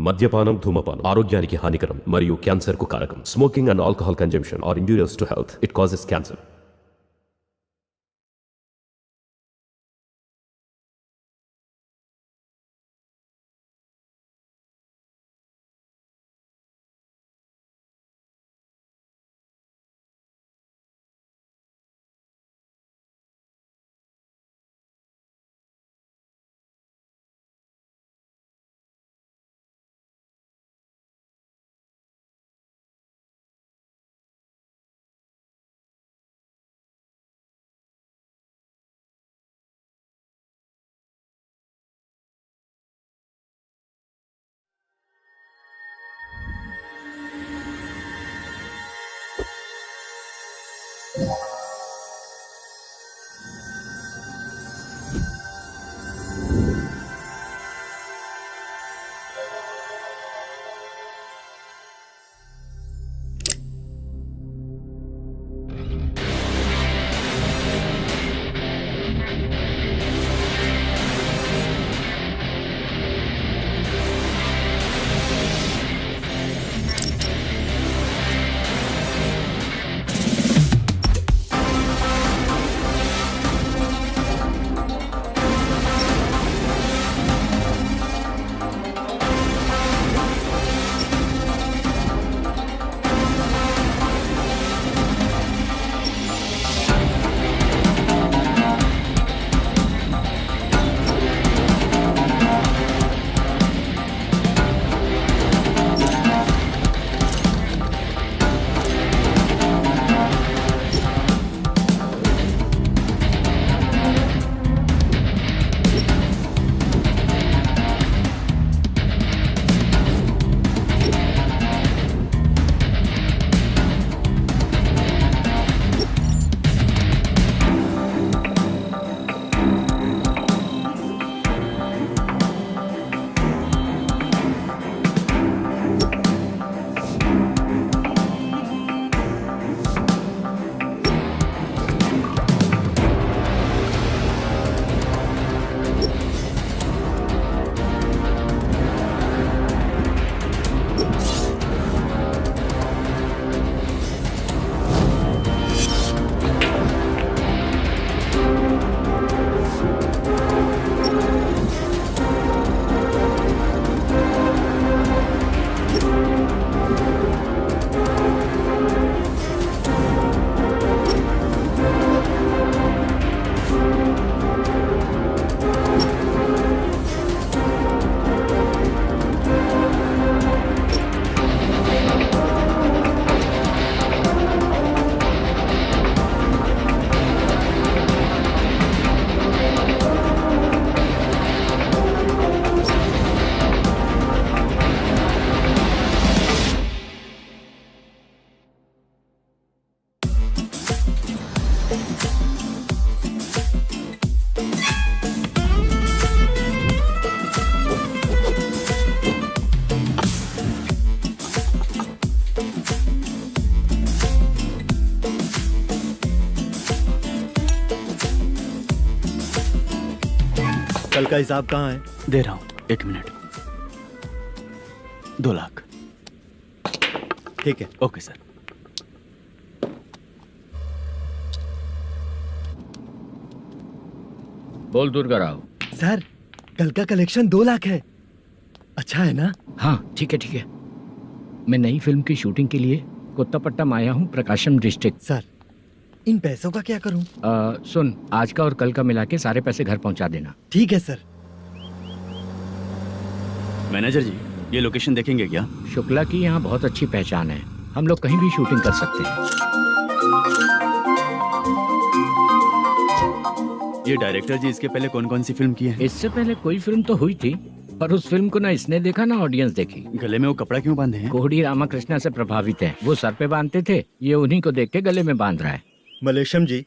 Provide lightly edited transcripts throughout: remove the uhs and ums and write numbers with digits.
మద్యపానం ధూమపానం ఆరోగ్యానికి హానికరం మరియు క్యాన్సర్ కు కారకం. Smoking and alcohol consumption are injurious to health. It causes cancer. कल का हिसाब कहाँ है? दे रहा हूँ, 1 मिनट. 2 लाख. ठीक है. Okay sir. बोल दुर्गा राव. सर कल का कलेक्शन 2 लाख है. अच्छा है ना? हाँ ठीक है ठीक है. मैं नई फिल्म की शूटिंग के लिए कोत्तापट्टम आया हूँ, प्रकाशम डिस्ट्रिक्ट. सर इन पैसों का क्या करूँ? सुन, आज का और कल का मिला के सारे पैसे घर पहुँचा देना. ठीक है सर. मैनेजर जी, ये लोकेशन देखेंगे क्या? शुक्ला की यहाँ बहुत अच्छी पहचान है, हम लोग कहीं भी शूटिंग कर सकते हैं. ये डायरेक्टर जी इसके पहले कौन कौन सी फिल्म की है? इससे पहले कोई फिल्म तो हुई थी, पर उस फिल्म को ना इसने देखा ना ऑडियंस देखी. गले में वो कपड़ा क्यों बांधे हैं? कोहड़ी रामाकृष्णा से प्रभावित है. वो सर पे बांधते थे, ये उन्हीं को देख के गले में बांध रहा है. मलेशम जी,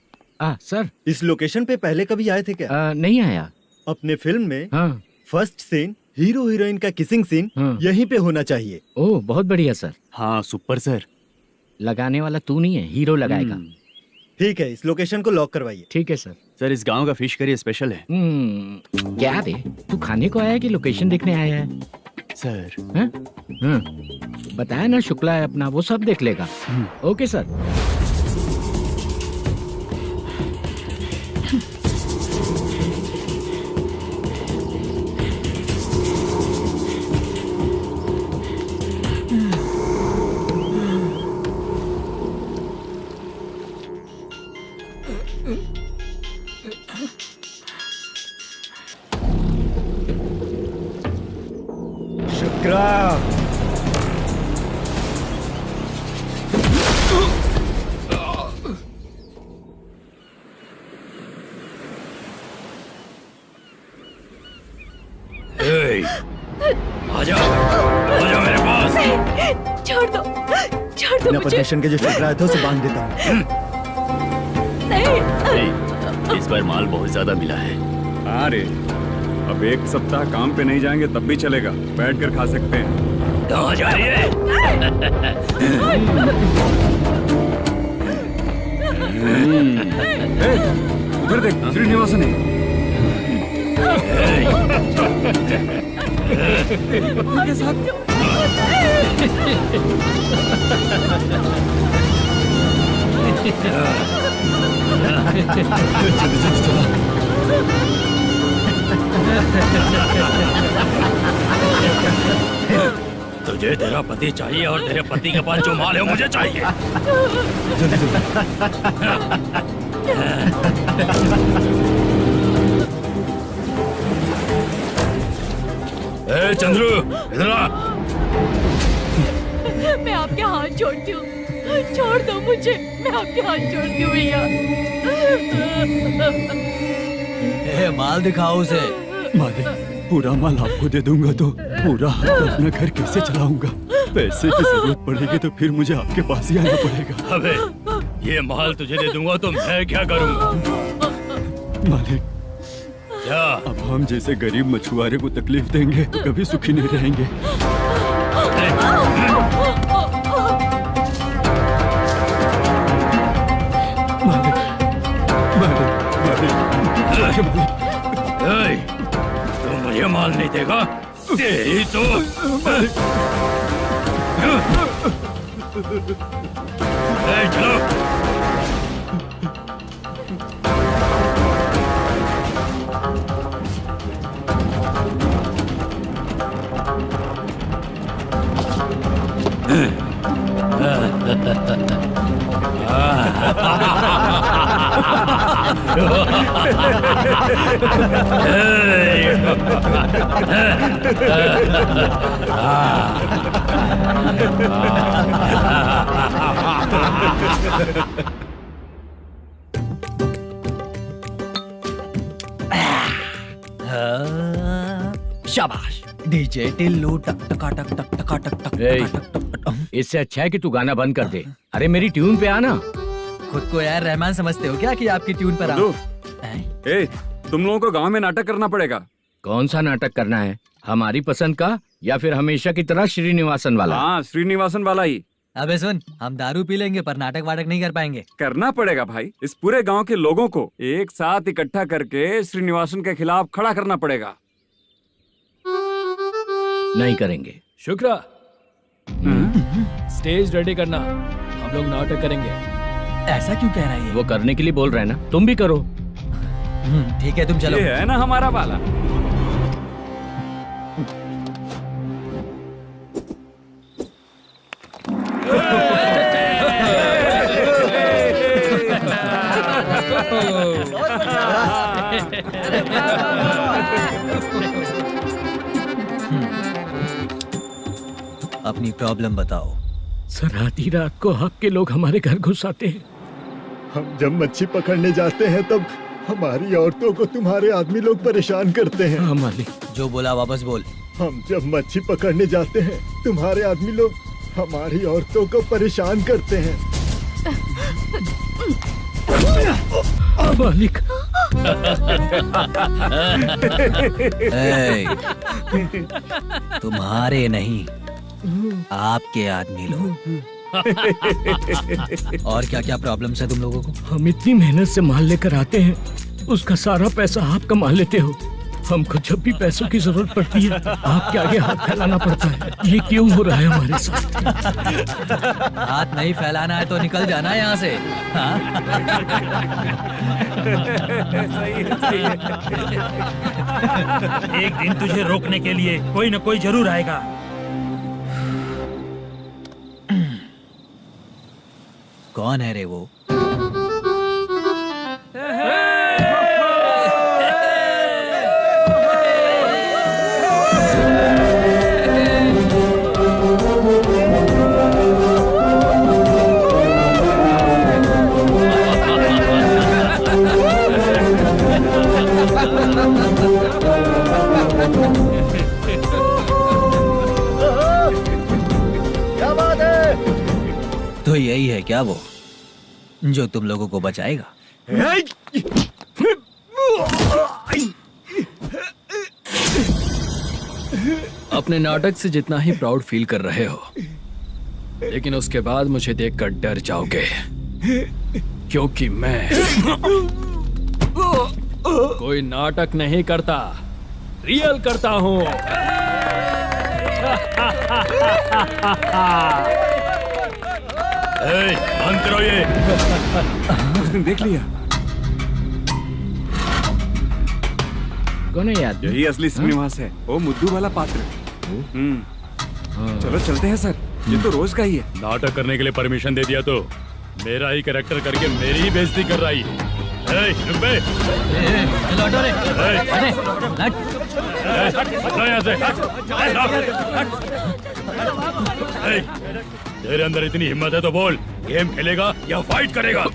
सर इस लोकेशन पे पहले कभी आए थे क्या? नहीं आया. अपने फिल्म में हाँ. फर्स्ट सीन हीरो हीरोइन का किसिंग सीन हाँ. यहीं पे होना चाहिए. ओह बहुत बढ़िया सर. हाँ सुपर सर. लगाने वाला तू नहीं है, हीरो लगाएगा. ठीक है, इस लोकेशन को लॉक करवाइए. ठीक है सर. सर इस गांव का फिश करी स्पेशल है. क्या रे, तू खाने को आया है कि लोकेशन देखने आया है? सर हैं? हाँ, बताया ना शुक्ला है अपना, वो सब देख लेगा। Okay sir. शुक्रा, आजा आजा मेरे पास। छोड़ दो अपने मुझे। पोजीशन के जो शुक्रा है तो उसे बांध देता हूँ। नहीं, इस बार माल बहुत ज्यादा मिला है। हाँ रे, अब एक सप्ताह काम पे नहीं जाएंगे तब भी चलेगा, बैठ कर खा सकते हैं। कहाँ जा रही है? उधर देख, श्रीनिवासन है। उनके साथ तुझे तेरा पति चाहिए और तेरे पति के पास जो माल है वो मुझे चाहिए। ए चंद्रू, इधर आ। मैं आपके हाथ जोड़ती हूँ, छोड़ दो मुझे, मैं आपके हाथ जोड़ती हूँ भैया। माल दिखाओ उसे। मालिक, पूरा माल आपको दे दूंगा तो पूरा अपना घर कैसे चलाऊंगा? पैसे की जरूरत पड़ेगी तो फिर मुझे आपके पास ही आना पड़ेगा। अबे ये माल तुझे दे दूंगा तो मैं क्या करूंगा? मालिक, क्या? अब हम जैसे गरीब मछुआरे को तकलीफ देंगे तो कभी सुखी नहीं रहेंगे। मालिक, मालिक, मालिक, ए, तू मुझे माल नहीं देगा तेरी तो ए, चलो। शाबाश डीजे टिल्लू टक टका टक टक टका टक टक ए, टका टक टक टक। इससे अच्छा है कि तू गाना बंद कर दे। अरे मेरी ट्यून पे आना। खुद को यार रहमान समझते हो क्या कि आपकी ट्यून पर गुड्डू, हैं? ए, तुम लोगों को गांव में नाटक करना पड़ेगा। कौन सा नाटक करना है? हमारी पसंद का या फिर हमेशा की तरह श्रीनिवासन वाला? हाँ, श्रीनिवासन वाला ही अबे सुन, हम दारू पी लेंगे पर नाटक वाटक नहीं कर पाएंगे। करना पड़ेगा भाई। इस पूरे गांव के लोगों को एक साथ इकट्ठा करके श्रीनिवासन के खिलाफ खड़ा करना पड़ेगा। नहीं करेंगे। शुक्रा, स्टेज रेडी करना, हम लोग नाटक करेंगे। ऐसा क्यों कह रहा है ये? वो करने के लिए बोल रहे हैं ना, तुम भी करो। ठीक है तुम चलो। ये है ना हमारा वाला। अपनी प्रॉब्लम बताओ। सर, आधी रात को आपके लोग हमारे घर घुस आते हैं। हम जब मच्छी पकड़ने जाते हैं तब हमारी औरतों को तुम्हारे आदमी लोग परेशान करते हैं। हाँ मालिक। जो बोला वापस बोल। हम जब मच्छी पकड़ने जाते हैं तुम्हारे आदमी लोग हमारी औरतों को परेशान करते हैं। मालिक। ए, तुम्हारे नहीं, आपके आदमी लोग। और क्या क्या प्रॉब्लम्स है तुम लोगों को? हम इतनी मेहनत से माल लेकर आते हैं, उसका सारा पैसा आप कमा लेते हो। हमको जब भी पैसों की जरूरत पड़ती है आपके आगे हाथ फैलाना पड़ता है। ये क्यों हो रहा है हमारे साथ? हाथ नहीं फैलाना है तो निकल जाना है यहाँ से। हाँ? एक दिन तुझे रोकने के लिए कोई न कोई जरूर आएगा। कौन है रे वो? क्या बात है? तो यही है क्या वो जो तुम लोगों को बचाएगा? अपने नाटक से जितना ही प्राउड फील कर रहे हो, लेकिन उसके बाद मुझे देखकर डर जाओगे, क्योंकि मैं कोई नाटक नहीं करता, रियल करता हूँ। बंद करो ये। उसने देख लिया। कौन है याद? यही असली श्रीनिवास है, वो मुद्दू वाला पात्र। चलो चलते हैं सर, ये तो रोज का ही है। नाटक करने के लिए परमिशन दे दिया तो मेरा ही कैरेक्टर करके मेरी ही बेइज्जती कर रही है। रुक बे। लौटो रे। हटो यहाँ से। तेरे अंदर इतनी हिम्मत है तो बोल, गेम खेलेगा या फाइट करेगा?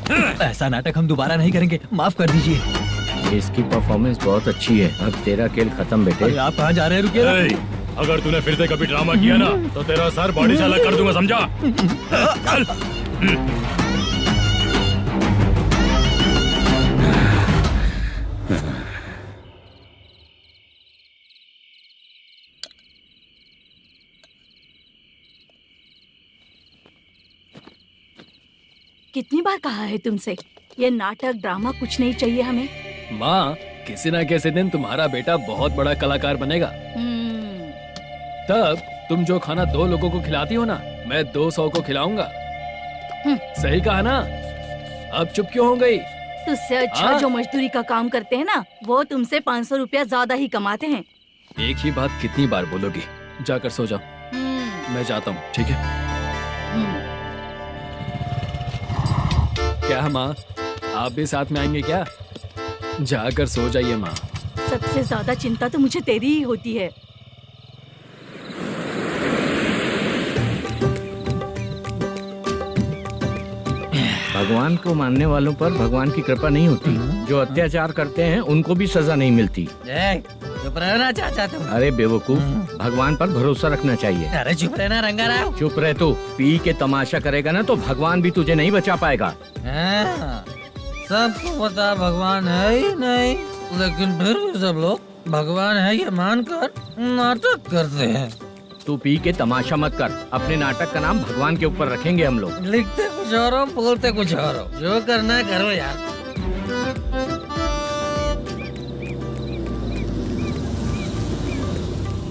ऐसा नाटक हम दोबारा नहीं करेंगे, माफ कर दीजिए। इसकी परफॉर्मेंस बहुत अच्छी है। अब तेरा खेल खत्म बेटे। अरे आप कहाँ जा रहे हैं? रुकिए। अगर तूने फिर से कभी ड्रामा किया ना तो तेरा सर बॉडी से अलग कर दूंगा, समझा? चल। कितनी बार कहा है तुमसे, ये नाटक ड्रामा कुछ नहीं चाहिए हमें। माँ, किसी न किसी दिन तुम्हारा बेटा बहुत बड़ा कलाकार बनेगा। तब तुम जो खाना 2 लोगों को खिलाती हो ना, मैं 200 को खिलाऊंगा। सही कहा ना? अब चुप क्यों हो गई? तुझसे अच्छा जो मजदूरी का काम करते हैं ना, वो तुमसे 500 रुपया ज्यादा ही कमाते हैं। एक ही बात कितनी बार बोलोगी? जाकर सो जाओ। मैं जाता हूँ, ठीक है? क्या माँ, आप भी साथ में आएंगे क्या? जाकर सो जाइए माँ। सबसे ज्यादा चिंता तो मुझे तेरी ही होती है। भगवान को मानने वालों पर भगवान की कृपा नहीं होती। जो अत्याचार करते हैं उनको भी सजा नहीं मिलती। चुप रहना चाचा तुम। अरे बेवकूफ, भगवान पर भरोसा रखना चाहिए। अरे चुप रहना रंगा राव। चुप रह तू। पी के तमाशा करेगा ना तो भगवान भी तुझे नहीं बचा पाएगा। सबको पता भगवान है ही नहीं, लेकिन फिर भी सब लोग भगवान है ये मानकर नाटक करते हैं। तू पी के तमाशा मत कर। अपने नाटक का नाम भगवान के ऊपर रखेंगे हम लोग। लिखते कुछ और हो, बोलते कुछ और हो, जो करना है करो यार।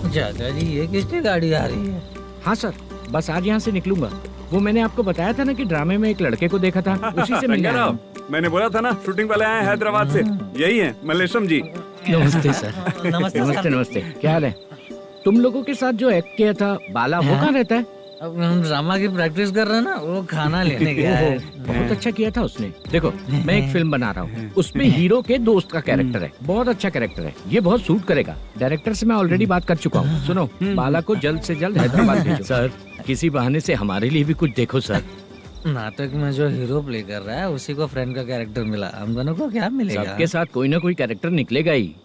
चाचा जी, ये किसकी गाड़ी आ रही है? हाँ सर, बस आज यहाँ से निकलूंगा। वो मैंने आपको बताया था ना कि ड्रामे में एक लड़के को देखा था, उसी से मिलने आया हूँ। मैंने बोला था ना, शूटिंग वाले आए हैं हैदराबाद से। यही है मल्लेशम जी। नमस्ते सर। नमस्ते नमस्ते नमस्ते। क्या हाल है? तुम लोगों के साथ जो एक्ट किया था बाला, वो कहाँ रहता है? अब हम ड्रामा की प्रैक्टिस कर रहे हैं ना, वो खाना लेने गया है। बहुत अच्छा किया था उसने। देखो, मैं एक फिल्म बना रहा हूँ, उसमें हीरो के दोस्त का कैरेक्टर है। बहुत अच्छा कैरेक्टर है, ये बहुत सूट करेगा। डायरेक्टर से मैं ऑलरेडी बात कर चुका हूँ। सुनो, बाला को जल्द से जल्द हैदराबाद भेजो। सर, किसी बहाने से हमारे लिए भी कुछ देखो सर। नाटक में जो हीरो प्ले कर रहा है उसी को फ्रेंड का कैरेक्टर मिला, हम दोनों को क्या मिलेगा? सबके साथ कोई ना कोई कैरेक्टर निकलेगा ही।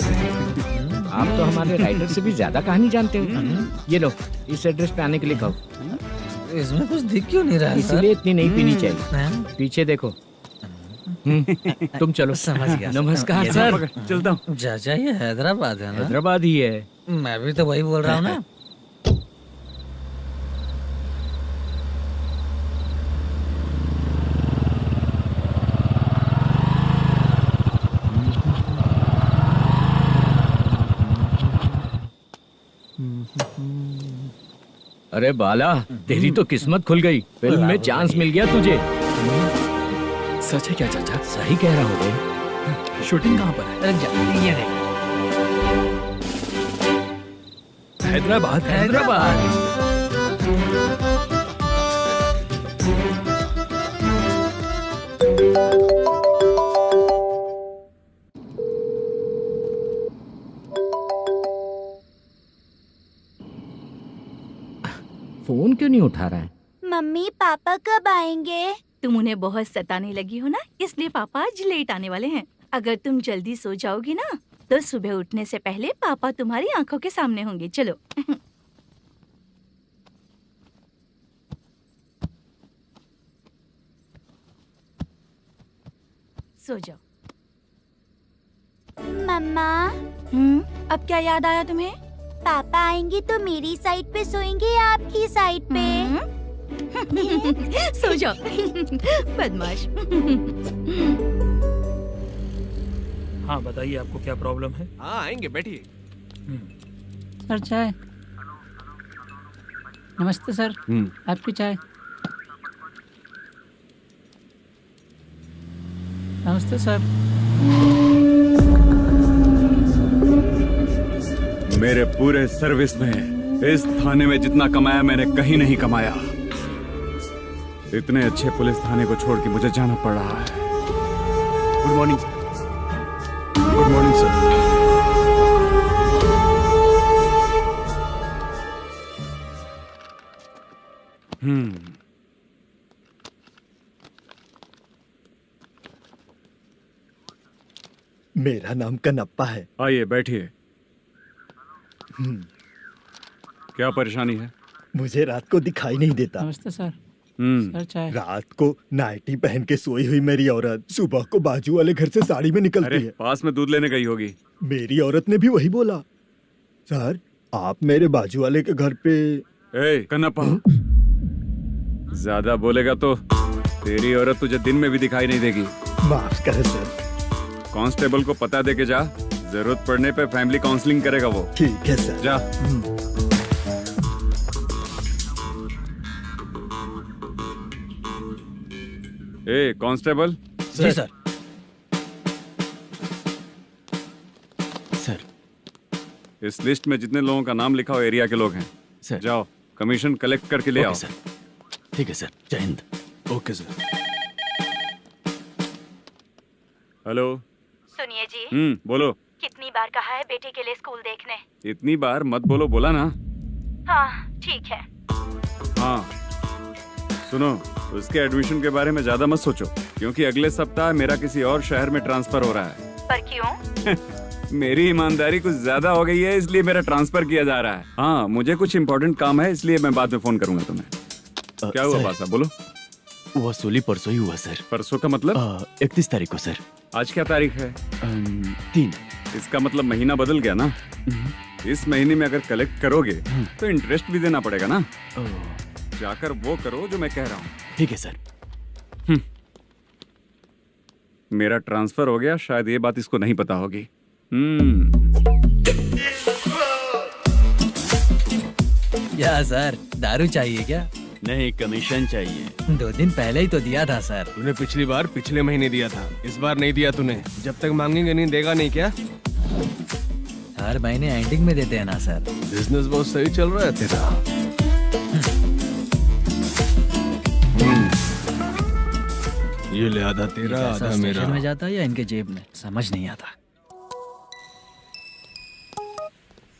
आप तो हमारे राइटर से भी ज्यादा कहानी जानते हो। ये लो, इस एड्रेस पे आने के लिए कहो। इसमें कुछ दिख क्यों नहीं रहा? इसलिए इतनी नहीं पीनी चाहिए। पीछे देखो। तुम चलो। समझ गया। नमस्कार सर। चलता हूँ। चाचा, ये हैदराबाद है ना? हैदराबाद ही है। मैं भी तो वही बोल रहा हूँ ना। अरे बाला, तेरी तो किस्मत खुल गई, फिल्म में चांस मिल गया तुझे। सच है क्या चाचा? सही कह रहा हूँ भाई। शूटिंग कहाँ पर है? रुक जा, ये देख। हैदराबाद। हैदराबाद। फोन क्यों नहीं उठा रहा है? मम्मी पापा कब आएंगे? तुम उन्हें बहुत सताने लगी हो ना, इसलिए पापा आज लेट आने वाले हैं। अगर तुम जल्दी सो जाओगी ना तो सुबह उठने से पहले पापा तुम्हारी आंखों के सामने होंगे। चलो। सो जाओ। मम्मा, अब क्या याद आया तुम्हें? पापा आएंगे तो मेरी साइड पे सोएंगे या आपकी साइड पे? सो जाओ। बदमाश। हाँ बताइए, आपको क्या प्रॉब्लम है? हाँ आएंगे, बैठिए। सर चाय। नमस्ते सर, आपकी चाय। नमस्ते सर। मेरे पूरे सर्विस में इस थाने में जितना कमाया मैंने कहीं नहीं कमाया। इतने अच्छे पुलिस थाने को छोड़ के मुझे जाना पड़ रहा है। Good morning sir. Good morning sir. मेरा नाम कनप्पा है। आइए बैठिए। क्या परेशानी है? मुझे रात को दिखाई नहीं देता। नमस्ते सर। सर चाय। रात को नाइटी पहन के सोई हुई मेरी औरत सुबह को बाजू वाले घर से साड़ी में निकलती अरे है। पास में दूध लेने गई होगी। मेरी औरत ने भी वही बोला। सर, आप मेरे बाजू वाले के घर पे। ए कन्नप्पा, ज्यादा बोलेगा तो तेरी औरत तुझे दिन में भी दिखाई नहीं देगी। माफ करें सर। कांस्टेबल को पता दे के जा, जरूरत पड़ने पे फैमिली काउंसलिंग करेगा वो। ठीक है सर। जा। ए कांस्टेबल। जी सर। सर, इस लिस्ट में जितने लोगों का नाम लिखा हो एरिया के लोग हैं। सर। जाओ कमीशन कलेक्ट करके ले आओ। सर। ठीक है सर। जय हिंद। Okay sir. हेलो। सुनिए जी। बोलो। कितनी बार कहा है बेटे के लिए स्कूल देखने? इतनी बार मत बोलो, बोला ना। हाँ ठीक है। हाँ सुनो, उसके एडमिशन के बारे में ज्यादा मत सोचो, क्योंकि अगले सप्ताह मेरा किसी और शहर में ट्रांसफर हो रहा है। पर क्यों? मेरी ईमानदारी कुछ ज्यादा हो गई है, इसलिए मेरा ट्रांसफर किया जा रहा है। हाँ मुझे कुछ इम्पोर्टेंट काम है, इसलिए मैं बाद में फोन करूंगा तुम्हें। क्या हुआ पासा, बोलो। वसूली परसों ही हुआ सर। परसों का मतलब? 31 तारीख को सर। आज क्या तारीख है? 3। इसका मतलब महीना बदल गया ना। इस महीने में अगर कलेक्ट करोगे तो इंटरेस्ट भी देना पड़ेगा ना। जाकर वो करो जो मैं कह रहा हूँ। ठीक है सर। मेरा ट्रांसफर हो गया, शायद ये बात इसको नहीं पता होगी। क्या सर, दारू चाहिए क्या? नहीं, कमीशन चाहिए। 2 दिन पहले ही तो दिया था सर। तूने पिछली बार पिछले महीने दिया था, इस बार नहीं दिया तूने। जब तक मांगेंगे नहीं देगा नहीं क्या? हर महीने एंडिंग में देते हैं ना सर। बिजनेस बहुत सही चल रहा है तेरा। ये ले आधा तेरा, पैसा आधा मेरा। स्टेशन में जाता है या इनके जेब में, समझ नहीं आता।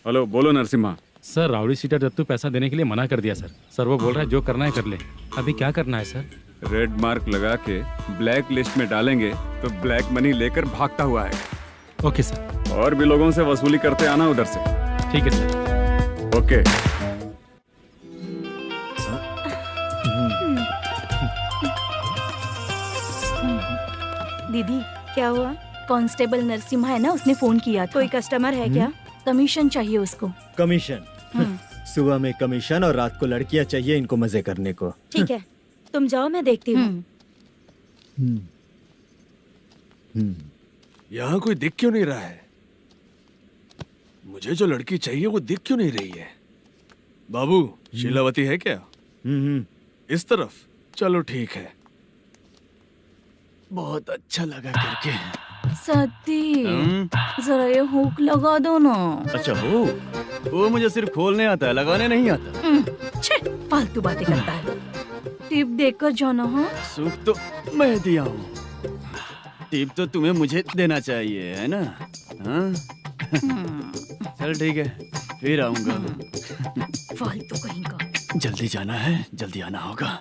हेलो, बोलो Narasimha. Sir, rowdy seater Dattu पैसा देने के लिए मना कर दिया सर। सर वो बोल रहा है जो करना है कर ले। अभी क्या करना है सर? रेड मार्क लगा के ब्लैक लिस्ट में डालेंगे तो ब्लैक मनी लेकर भागता हुआ है। Okay sir. और भी लोगों से वसूली करते आना उधर से। ठीक है सर। ओके। दीदी क्या हुआ? कांस्टेबल नरसिम्हा है ना, उसने फोन किया था। कोई कस्टमर है क्या? कमीशन चाहिए उसको। कमीशन? सुबह में कमीशन और रात को लड़कियां चाहिए इनको मजे करने को। ठीक है, तुम जाओ, मैं देखती हूँ। यहाँ कोई दिख क्यों नहीं रहा है? मुझे जो लड़की चाहिए वो दिख क्यों नहीं रही है? बाबू शीलावती है क्या? इस तरफ चलो ठीक है। बहुत अच्छा लगा करके। सती जरा ये हुक लगा दो ना। अच्छा वो मुझे सिर्फ खोलने आता है, लगाने नहीं आता। छे, फालतू बातें करता है। टिप देकर जाना। हाँ सुख तो मैं दिया हूँ, टिप तो तुम्हें मुझे देना चाहिए, है ना? हाँ? चल ठीक है, फिर आऊंगा। फालतू कहीं का। जल्दी जाना है, जल्दी आना होगा।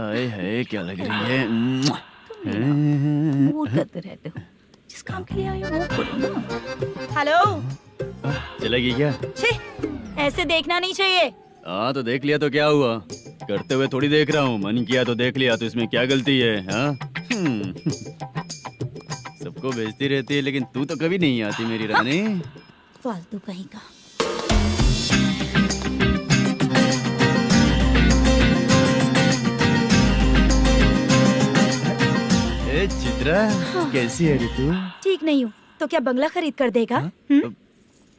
आए है क्या लग रही है। मूड करते रहते हो। जिस काम के लिए आए हो वो करो ना। हेलो, चलेगी क्या? छी, ऐसे देखना नहीं चाहिए। हाँ तो देख लिया तो क्या हुआ, करते हुए थोड़ी देख रहा हूँ। मन किया तो देख लिया, तो इसमें क्या गलती है? हाँ? सबको भेजती रहती है, लेकिन तू तो कभी नहीं आती मेरी रानी। फालतू कहीं का। ए चित्रा, कैसी है रे तू? ठीक नहीं हूँ तो क्या बंगला खरीद कर देगा?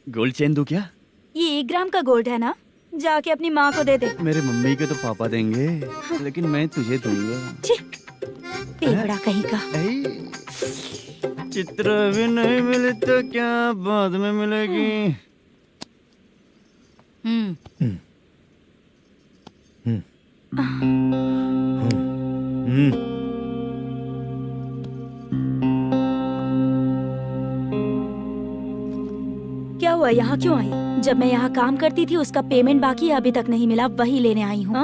गोल्ड चेन दूं क्या? ये 1 ग्राम का गोल्ड है ना, जाके अपनी माँ को दे दे। मेरे मम्मी के तो पापा देंगे, लेकिन मैं तुझे दूंगा। पेवड़ा कहीं का। चित्रा भी नहीं मिली तो क्या बाद में मिलेगी? क्या हुआ, यहाँ क्यों आई? जब मैं यहाँ काम करती थी उसका पेमेंट बाकी अभी तक नहीं मिला, वही लेने आई हूँ।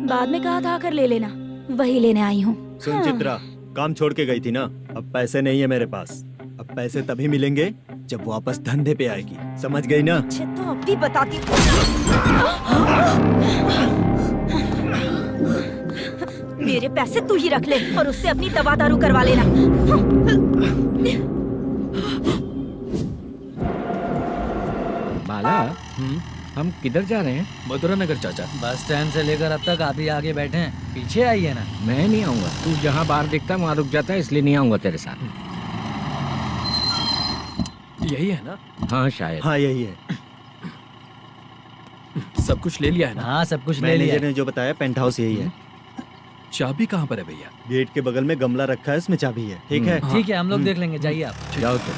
बाद में कहा था आकर ले लेना, वही लेने आई हूँ। सुन चित्रा, काम छोड़ के गई थी ना, अब पैसे नहीं है मेरे पास। अब पैसे तभी मिलेंगे जब वापस धंधे पे आएगी, समझ गई ना? अच्छा तो अब भी बताती। मेरे पैसे तू ही रख ले और उससे अपनी दवा दारू करवा लेना। बाला, हम किधर जा रहे हैं? मथुरा नगर चाचा। बस स्टैंड से लेकर अब तक आप ही आगे बैठे हैं, पीछे आइए ना। मैं नहीं आऊंगा, तू जहाँ बाहर दिखता वहाँ रुक जाता है, इसलिए नहीं आऊंगा तेरे साथ। यही है ना? हाँ शायद। हाँ यही है। सब कुछ ले लिया है ना? हाँ सब कुछ ले लिया। मैनेजर ने जो बताया पेंट हाउस यही है। चाबी कहाँ पर है भैया? गेट के बगल में गमला रखा है, इसमें चाबी है। ठीक है? ठीक है, हम लोग देख लेंगे, जाइए आप। जाओ तो।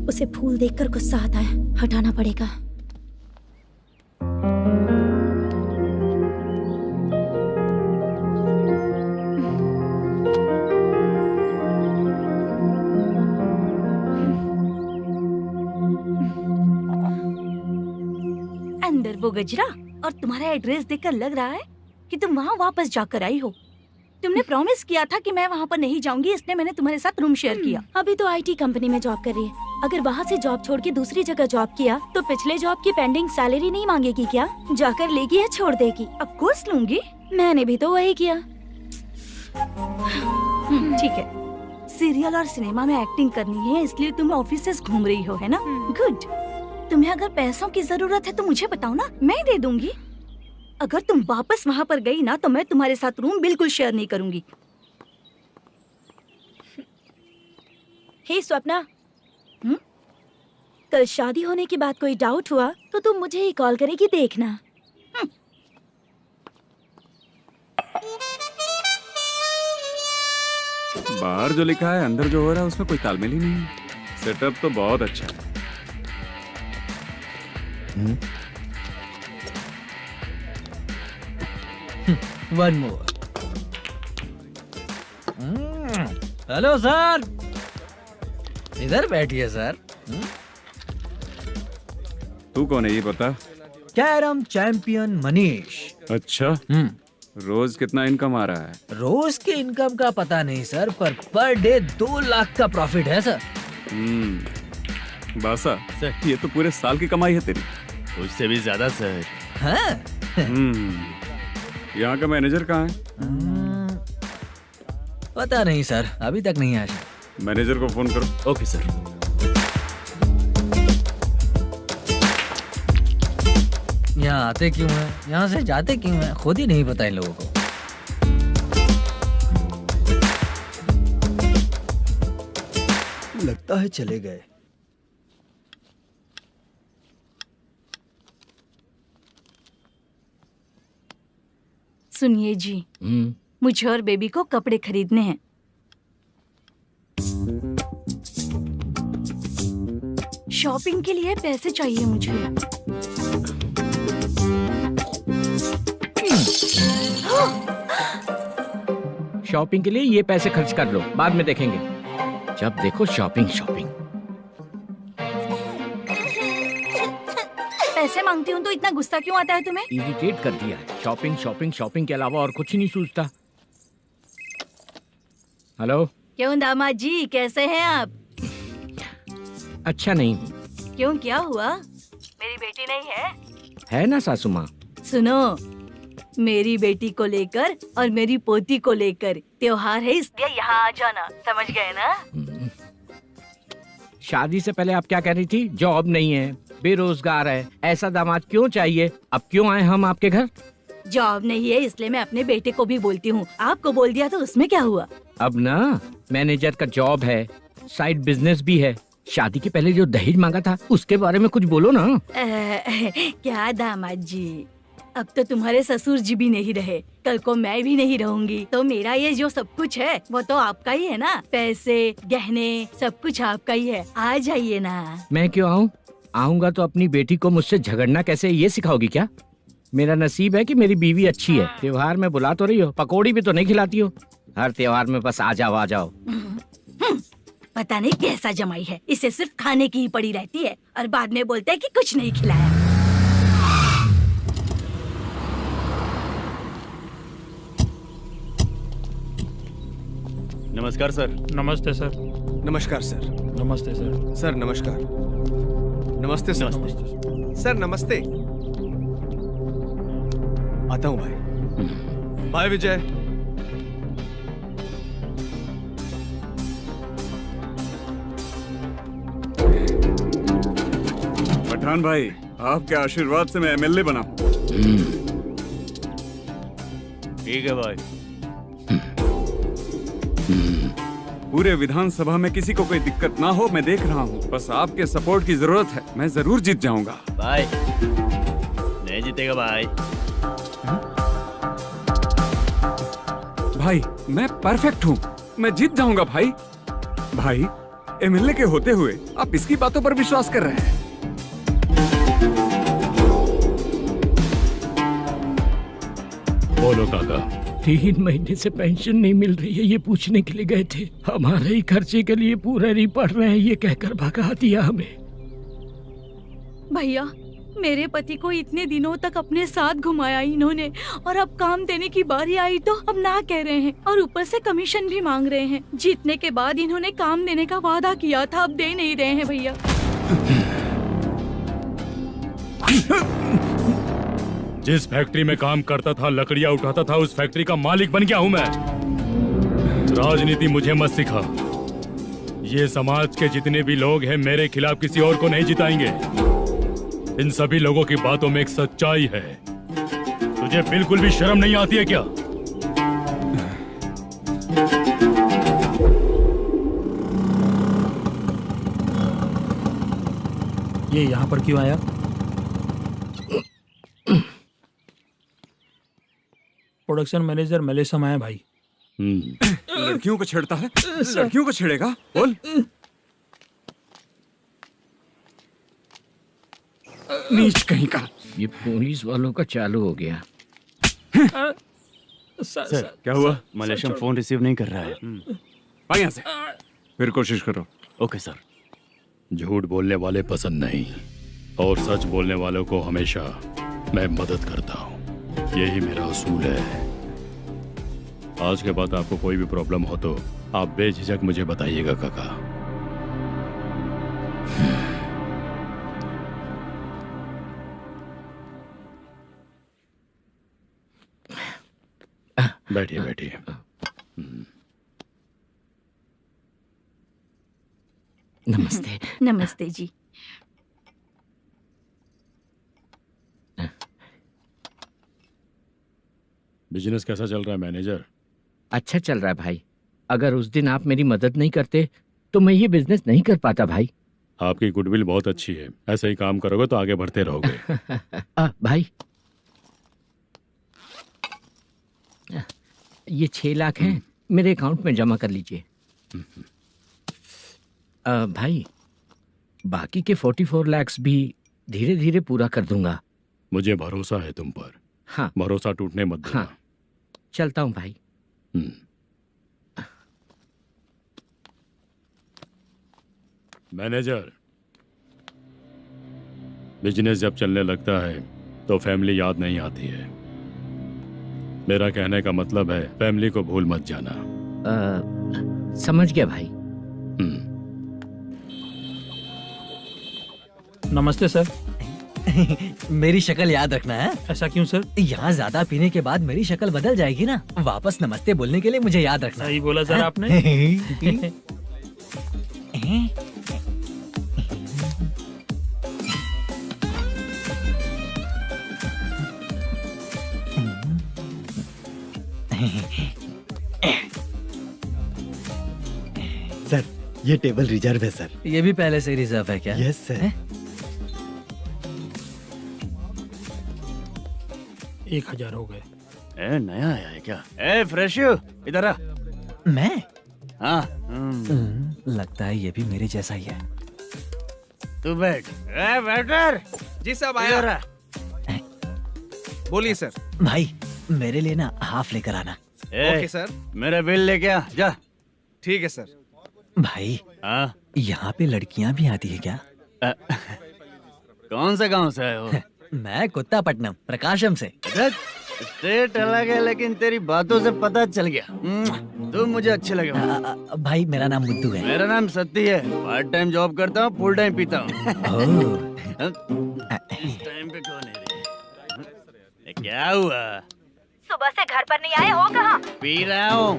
उसे फूल देखकर गुस्सा आता है, हटाना पड़ेगा। अंदर वो गजरा और तुम्हारा एड्रेस देखकर लग रहा है कि तुम वहाँ वापस जाकर आई हो। तुमने प्रॉमिस किया था कि मैं वहाँ पर नहीं जाऊंगी, इसलिए मैंने तुम्हारे साथ रूम शेयर किया। अभी तो आईटी कंपनी में जॉब कर रही है। अगर वहाँ से जॉब छोड़ के दूसरी जगह जॉब किया तो पिछले जॉब की पेंडिंग सैलरी नहीं मांगेगी क्या? जाकर लेगी या छोड़ देगी? ऑफ कोर्स लूंगी। मैंने भी तो वही किया। ठीक है, सीरियल और सिनेमा में एक्टिंग करनी है, इसलिए तुम ऑफिसेस घूम रही हो, है ना? गुड। तुम्हें अगर पैसों की जरूरत है तो मुझे बताओ ना, मैं दे दूंगी। अगर तुम वापस वहाँ पर गई ना तो मैं तुम्हारे साथ रूम बिल्कुल शेयर नहीं करूंगी। हे स्वप्ना, कल शादी होने की बात कोई डाउट हुआ तो तुम मुझे ही कॉल करेगी, देखना। बाहर जो लिखा है अंदर जो हो रहा है उसमें कोई तालमेल ही नहीं है। सेटअप तो बहुत अच्छा है। One more. हेलो सर, इधर बैठिए सर। तू कौन है ये बता? Carrom champion Manish. अच्छा, रोज कितना इनकम आ रहा है? रोज के इनकम का पता नहीं सर, पर डे 2 लाख का प्रॉफिट है सर। बासा ये तो पूरे साल की कमाई है तेरी। उससे भी ज्यादा सर। हाँ? यहाँ का मैनेजर कहाँ है? पता नहीं सर, अभी तक नहीं आया। मैनेजर को फोन करो। Okay sir. यहाँ आते क्यों हैं, यहाँ से जाते क्यों हैं, खुद ही नहीं पता इन लोगों को। लगता है चले गए। सुनिए जी, मुझे और बेबी को कपड़े खरीदने हैं। शॉपिंग के लिए पैसे चाहिए मुझे। शॉपिंग के लिए ये पैसे खर्च कर लो, बाद में देखेंगे। जब देखो शॉपिंग शॉपिंग। पैसे मांगती हूँ तो इतना गुस्सा क्यों आता है तुम्हें? इरिटेट कर दिया है। शॉपिंग शॉपिंग शॉपिंग के अलावा और कुछ नहीं सूझता। हेलो। क्यों दामाद जी, कैसे हैं आप? अच्छा नहीं। क्यों, क्या हुआ? मेरी बेटी नहीं है? है ना सासू माँ। सुनो, मेरी बेटी को लेकर और मेरी पोती को लेकर त्योहार है, इसलिए यहाँ आ जाना, समझ गए ना? शादी से पहले आप क्या कह रही थी? जॉब नहीं है, बेरोजगार है, ऐसा दामाद क्यों चाहिए? अब क्यों आए हम आपके घर? जॉब नहीं है इसलिए मैं अपने बेटे को भी बोलती हूँ। आपको बोल दिया तो उसमें क्या हुआ? अब ना मैनेजर का जॉब है, साइड बिजनेस भी है। शादी के पहले जो दहेज मांगा था उसके बारे में कुछ बोलो ना। क्या दामाद जी, अब तो तुम्हारे ससुर जी भी नहीं रहे, कल को मैं भी नहीं रहूंगी, तो मेरा ये जो सब कुछ है वो तो आपका ही है ना। पैसे, गहने, सब कुछ आपका ही है। आ जाइए ना। मैं क्यों आऊँ? आऊंगा तो अपनी बेटी को मुझसे झगड़ना कैसे ये सिखाओगी क्या? मेरा नसीब है कि मेरी बीवी अच्छी है। त्योहार में बुला तो रही हो, पकौड़ी भी तो नहीं खिलाती हो। हर त्योहार में बस आ जाओ आ जाओ। पता नहीं कैसा जमाई है, इसे सिर्फ खाने की ही पड़ी रहती है और बाद में बोलते हैं कि कुछ नहीं खिलाया। नमस्कार सर। नमस्ते सर। नमस्कार सर। नमस्ते सर। सर नमस्कार। नमस्ते सर। सर नमस्ते। आता हूँ भाई। बाय विजय। पठान भाई, आपके आशीर्वाद से मैं एमएलए बना हूँ। ठीक है भाई। पूरे विधानसभा में किसी को कोई दिक्कत ना हो, मैं देख रहा हूँ। बस आपके सपोर्ट की जरूरत है, मैं जरूर जीत जाऊंगा। भाई नहीं जीतेगा भाई। भाई मैं परफेक्ट हूँ, मैं जीत जाऊंगा भाई। भाई एमएलए के होते हुए आप इसकी बातों पर विश्वास कर रहे हैं? बोलो काका। 3 महीने से पेंशन नहीं मिल रही है, ये पूछने के लिए गए थे। हमारे ही खर्चे के लिए पूरा नहीं पड़ रहे हैं, ये कहकर भगा दिया हमें। भैया, मेरे पति को इतने दिनों तक अपने साथ घुमाया इन्होंने, और अब काम देने की बारी आई तो अब ना कह रहे हैं और ऊपर से कमीशन भी मांग रहे हैं। जीतने के बाद इन्होंने काम देने का वादा किया था, अब दे नहीं रहे हैं भैया। जिस फैक्ट्री में काम करता था, लकड़ियां उठाता था, उस फैक्ट्री का मालिक बन गया हूं मैं। राजनीति मुझे मत सिखा। ये समाज के जितने भी लोग हैं मेरे खिलाफ किसी और को नहीं जिताएंगे। इन सभी लोगों की बातों में एक सच्चाई है। तुझे बिल्कुल भी शर्म नहीं आती है क्या? ये यहाँ पर क्यों आया? प्रोडक्शन मैनेजर मलेशम आया भाई। लड़कियों को छेड़ता है, लड़कियों को छेड़ेगा? बोल। नीच कहीं का। ये पुलिस वालों का चालू हो गया। सर क्या हुआ? मलेशियन फोन रिसीव नहीं कर रहा है। भाई यहाँ से फिर कोशिश करो। Okay sir. झूठ बोलने वाले पसंद नहीं, और सच बोलने वालों को हमेशा मैं मदद करता हूँ। यही मेरा असूल है। आज के बाद आपको कोई भी प्रॉब्लम हो तो आप बेझिझक मुझे बताइएगा काका। बैठिए बैठिए। नमस्ते। नमस्ते जी। बिजनेस कैसा चल रहा है मैनेजर? अच्छा चल रहा है भाई। अगर उस दिन आप मेरी मदद नहीं करते तो मैं ये बिजनेस नहीं कर पाता भाई। आपकी गुडविल बहुत अच्छी है, ऐसे ही काम करोगे तो आगे बढ़ते रहोगे। भाई ये 6 लाख हैं, मेरे अकाउंट में जमा कर लीजिए। भाई बाकी के 44 लाख भी धीरे धीरे पूरा कर दूंगा। मुझे भरोसा है तुम पर। हाँ भरोसा टूटने मत देना। हाँ चलता हूँ भाई। मैनेजर, बिजनेस जब चलने लगता है तो फैमिली याद नहीं आती है। मेरा कहने का मतलब है फैमिली को भूल मत जाना। समझ गया भाई। नमस्ते सर। मेरी शक्ल याद रखना है। ऐसा क्यों सर? यहाँ ज्यादा पीने के बाद मेरी शक्ल बदल जाएगी ना। वापस नमस्ते बोलने के लिए मुझे याद रखना। सही बोला सर आपने। सर ये टेबल रिजर्व है सर। ये भी पहले से रिजर्व है क्या? Yes sir. 1000 हो गए। नया आया है क्या? फ्रेश इधर आ। मैं? हाँ। लगता है ये भी मेरे जैसा ही है। तू बैठ। वेटर। जी साहब आया। बोलिए सर। भाई मेरे लिए ना हाफ लेकर आना। Okay sir. मेरा बिल लेके आ जा। ठीक है सर। भाई हाँ यहाँ पे लड़कियाँ भी आती है क्या? कौन सा गांव से आए हो? मैं कुत्तापट्टनम प्रकाशम से। स्टेट अलग है लेकिन तेरी बातों से पता चल गया तुम मुझे अच्छे लगे हो। भाई मेरा नाम मुद्दू है। मेरा नाम सत्ती है। पार्ट टाइम जॉब करता हूँ, फुल टाइम पीता हूँ। इस टाइम पे कौन है रे? क्या हुआ? सुबह से घर पर नहीं आए हो? कहाँ? पी रहा हूँ।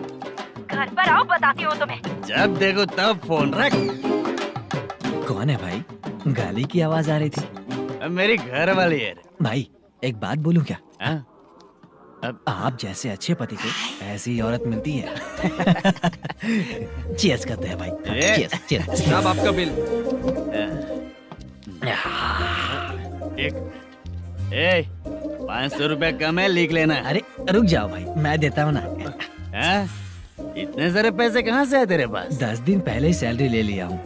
घर पर आओ, बताती हूँ तुम्हें। जब देखो तब फोन रख। कौन है भाई? गाली की आवाज आ रही थी। मेरी घर वाली है। भाई एक बात बोलूं क्या? अब आप जैसे अच्छे पति को ऐसी औरत मिलती है। चीयर्स करते हैं भाई। Cheers cheers. साहब आपका बिल। एक 500 रुपया कम है, लिख लेना। अरे रुक जाओ भाई, मैं देता हूँ ना। इतने सारे पैसे कहाँ से है तेरे पास? 10 दिन पहले ही सैलरी ले लिया हूँ,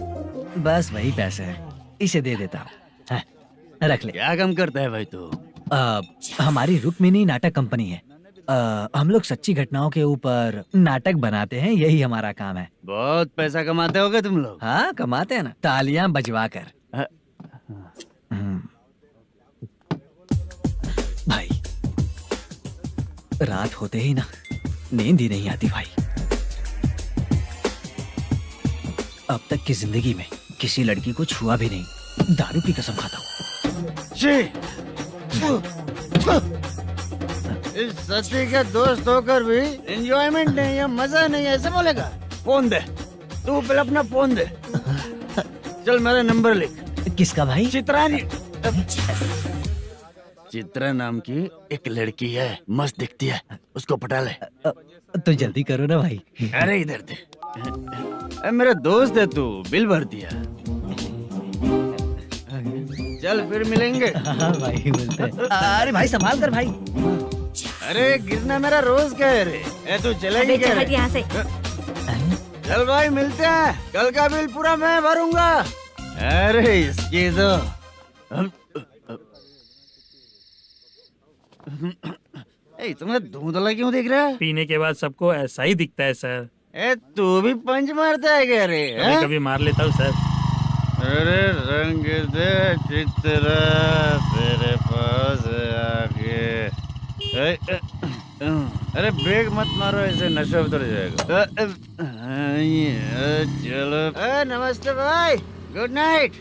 बस वही पैसे हैं, इसे दे देता हूँ। रख ले। क्या काम करता है भाई तू? हमारी रुक्मिनी नाटक कंपनी है। हम लोग सच्ची घटनाओं के ऊपर नाटक बनाते हैं, यही हमारा काम है। बहुत पैसा कमाते होगे तुम लोग। हाँ कमाते हैं ना, तालियां बजवा कर। भाई रात होते ही ना नींद ही नहीं आती भाई। अब तक की जिंदगी में किसी लड़की को छुआ भी नहीं, दारू की कसम खाता हूँ। इस सच्ची के दोस्त होकर भी एंजॉयमेंट नहीं है, मजा नहीं है, ऐसे बोलेगा? फोन दे, तू पहले अपना फोन दे। चल मेरा नंबर लिख। किसका भाई? चित्रानी। चित्रा नाम की एक लड़की है, मस्त दिखती है, उसको पटा ले। तो जल्दी करो ना भाई। अरे इधर दे। मेरा दोस्त है तू, बिल भर दिया। चल फिर मिलेंगे। हाँ भाई मिलते हैं। अरे भाई संभाल कर भाई। अरे गिरना मेरा रोज का है रे। तू चलेगी क्या रे? यहाँ से। चल भाई मिलते हैं, कल का बिल पूरा मैं भरूंगा। अरे इसकी तो तुम्हें धुंधला क्यों दिख रहा है? पीने के बाद सबको ऐसा ही दिखता है सर। तू भी पंच मारता है क्या रे? कभी कभी मार लेता हूँ सर। अरे रंग दे चित्रा तेरे पास आके। अरे ब्रेक मत मारो, ऐसे नशा उतर जाएगा। चलो। नमस्ते भाई, गुड नाइट।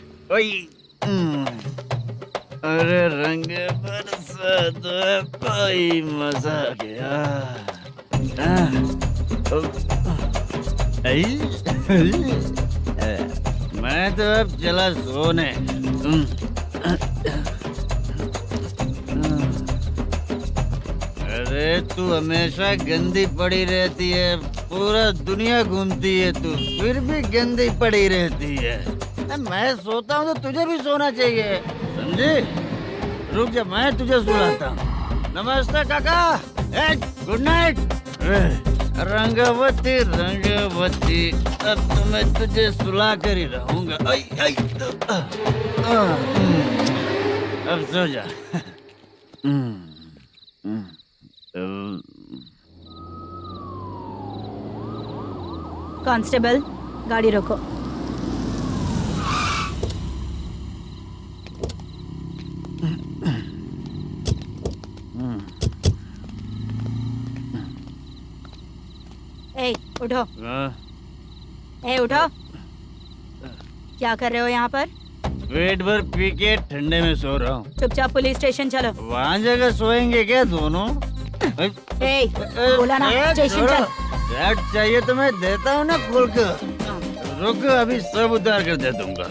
अरे रंग बरसात भाई, मजा आ गया। मैं तो अब चला सोने। अरे तू हमेशा गंदी पड़ी रहती है, पूरा दुनिया घूमती है तू, फिर भी गंदी पड़ी रहती है। मैं सोता हूँ तो तुझे भी सोना चाहिए, समझी? रुक जा, मैं तुझे सुलाता हूँ। नमस्ते काका, गुड नाइट। रंगवती रंगवती, अब तो मैं तुझे सुला कर ही रहूंगा। अब सो जा। कांस्टेबल, गाड़ी रोको। ए, उठो। ए, उठो। क्या कर रहे हो यहाँ पर? पेट भर पी के ठंडे में सो रहा हूँ। चुपचाप पुलिस स्टेशन चलो। वहाँ जगह सोएंगे क्या दोनों? ए, बोला ना, स्टेशन चल। शर्ट चाहिए तो मैं देता हूँ ना खोल कर। रुक, अभी सब उतार कर दे दूंगा।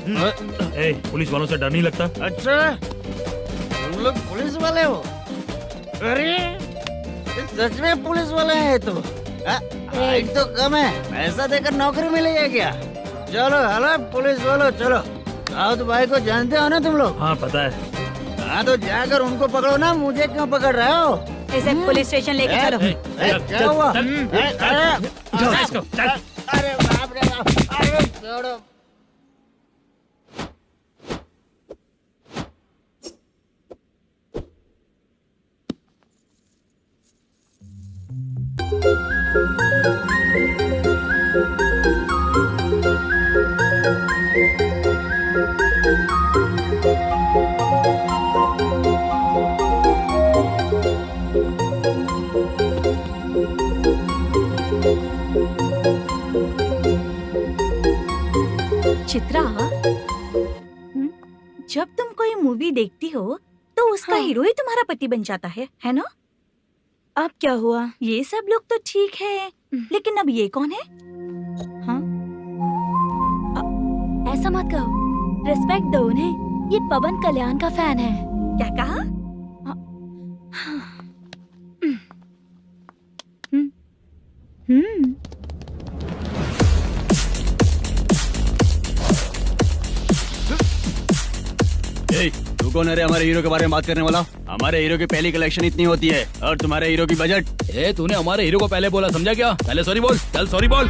पुलिस वालों से डर नहीं लगता? अच्छा, तुम लोग पुलिस वाले हो? अरे सच में पुलिस वाले हैं तो? हाइट तो कम है, पैसा देकर नौकरी मिलेगी क्या? चलो हेलो पुलिस वालों, चलो। राउत भाई को जानते हो ना तुम लोग? हाँ पता है। हाँ तो जाकर उनको पकड़ो ना, मुझे क्यों पकड़ रहे हो? इसे पुलिस स्टेशन लेके चलो। क्या हुआ? अरे बाप रे बाप, अरे छोड़ो। चित्रा, जब तुम कोई मूवी देखती हो तो उसका हीरो ही तुम्हारा पति बन जाता है ना? अब क्या हुआ? ये सब लोग तो ठीक है, लेकिन अब ये कौन है? हाँ? ऐसा मत कहो, रिस्पेक्ट दो उन्हें। ये पवन कल्याण का फैन है। क्या कहा? तू कौन है रे हमारे हीरो के बारे में बात करने वाला? हमारे हीरो की पहली कलेक्शन इतनी होती है और तुम्हारे हीरो की बजट। तूने हमारे हीरो को पहले बोला, समझा क्या? पहले सॉरी बोल, चल सॉरी बोल।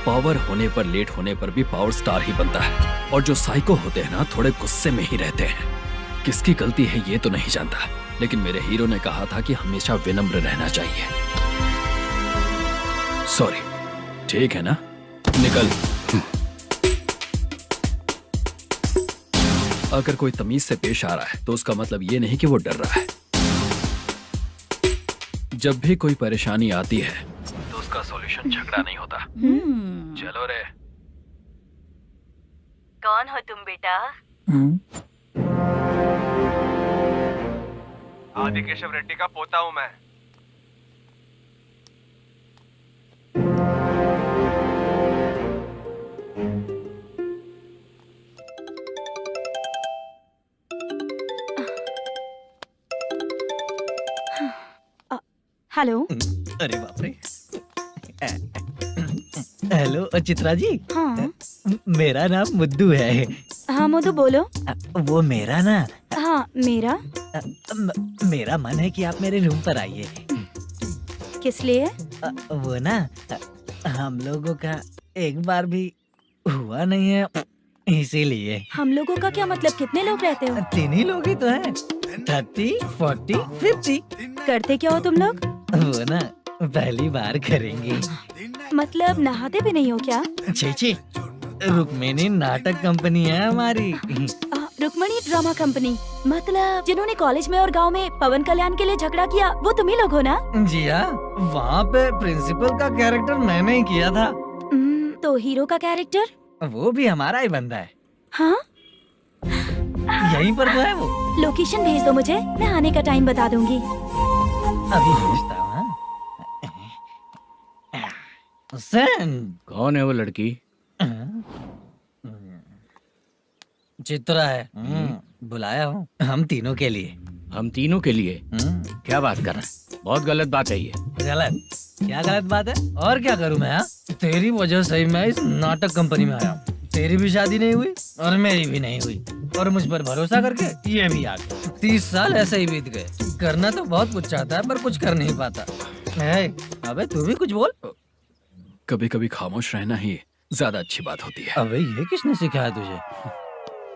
पावर होने पर, लेट होने पर भी पावर स्टार ही बनता है। और जो साइको होते हैं ना, थोड़े गुस्से में ही रहते हैं। किसकी गलती है ये तो नहीं जानता, लेकिन मेरे हीरो ने कहा था कि हमेशा विनम्र रहना चाहिए। सॉरी, ठीक है ना? निकल। अगर कोई तमीज से पेश आ रहा है तो उसका मतलब ये नहीं कि वो डर रहा है। जब भी कोई परेशानी आती है तो उसका सॉल्यूशन झगड़ा नहीं होता। चलो रे। कौन हो तुम बेटा? आदि केशव रेड्डी का पोता हूँ मैं। हेलो। अरे बाप रे। हेलो चित्रा जी। हाँ। मेरा नाम मुद्दू है। हाँ मधु बोलो। वो मेरा ना। हाँ मेरा। मेरा मन है कि आप मेरे रूम पर आइए। किस लिए? वो ना, हम लोगों का एक बार भी हुआ नहीं है, इसीलिए। हम लोगों का क्या मतलब? कितने लोग रहते हो? 3 ही लोग ही तो हैं। 30, 40, 50। करते क्या हो तुम लोग? वो ना पहली बार करेंगे। मतलब नहाते भी नहीं हो क्या? छी छी, रुक्मिणी नाटक कंपनी है हमारी। Rukmani drama company. मतलब जिन्होंने कॉलेज में और गांव में पवन कल्याण के लिए झगड़ा किया, वो तुम ही लोग हो ना? जी हाँ, वहाँ पे प्रिंसिपल का कैरेक्टर मैंने ही किया था। तो हीरो का कैरेक्टर? वो भी हमारा ही बंदा है। हाँ, यहीं पर तो है वो। लोकेशन भेज दो मुझे, मैं आने का टाइम बता दूंगी। अभी भेजता हूँ। कौन है वो लड़की? चित्रा है। बुलाया हूँ हम तीनों के लिए। हम तीनों के लिए? क्या बात कर रहा है? बहुत गलत बात है ये। गलत? क्या गलत बात है? और क्या करूँ मैं? तेरी वजह से ही मैं इस नाटक कंपनी में आया हूँ। तेरी भी शादी नहीं हुई और मेरी भी नहीं हुई, और मुझ पर भरोसा करके ये भी आ गया। 30 साल ऐसे ही बीत गए। करना तो बहुत कुछ चाहता है पर कुछ कर नहीं पाता। अबे तू भी कुछ बोल। कभी कभी खामोश रहना ही ज्यादा अच्छी बात होती है। अबे ये किसने सिखाया तुझे?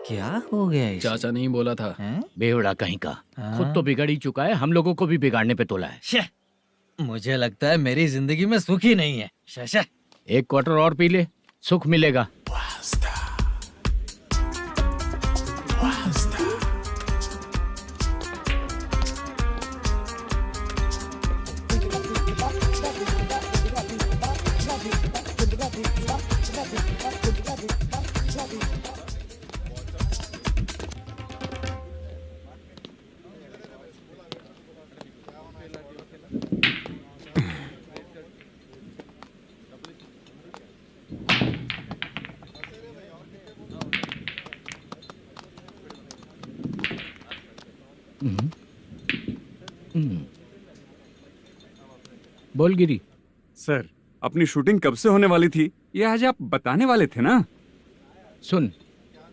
क्या हो गया इसे? चाचा नहीं बोला था। बेवड़ा कहीं का। खुद तो बिगड़ ही चुका है, हम लोगों को भी बिगाड़ने पे तोला है। मुझे लगता है मेरी जिंदगी में सुख ही नहीं है। शशा, एक क्वार्टर और पी ले, सुख मिलेगा। बोल गिरी। सर, अपनी शूटिंग कब से होने वाली थी ये आज आप बताने वाले थे ना? सुन,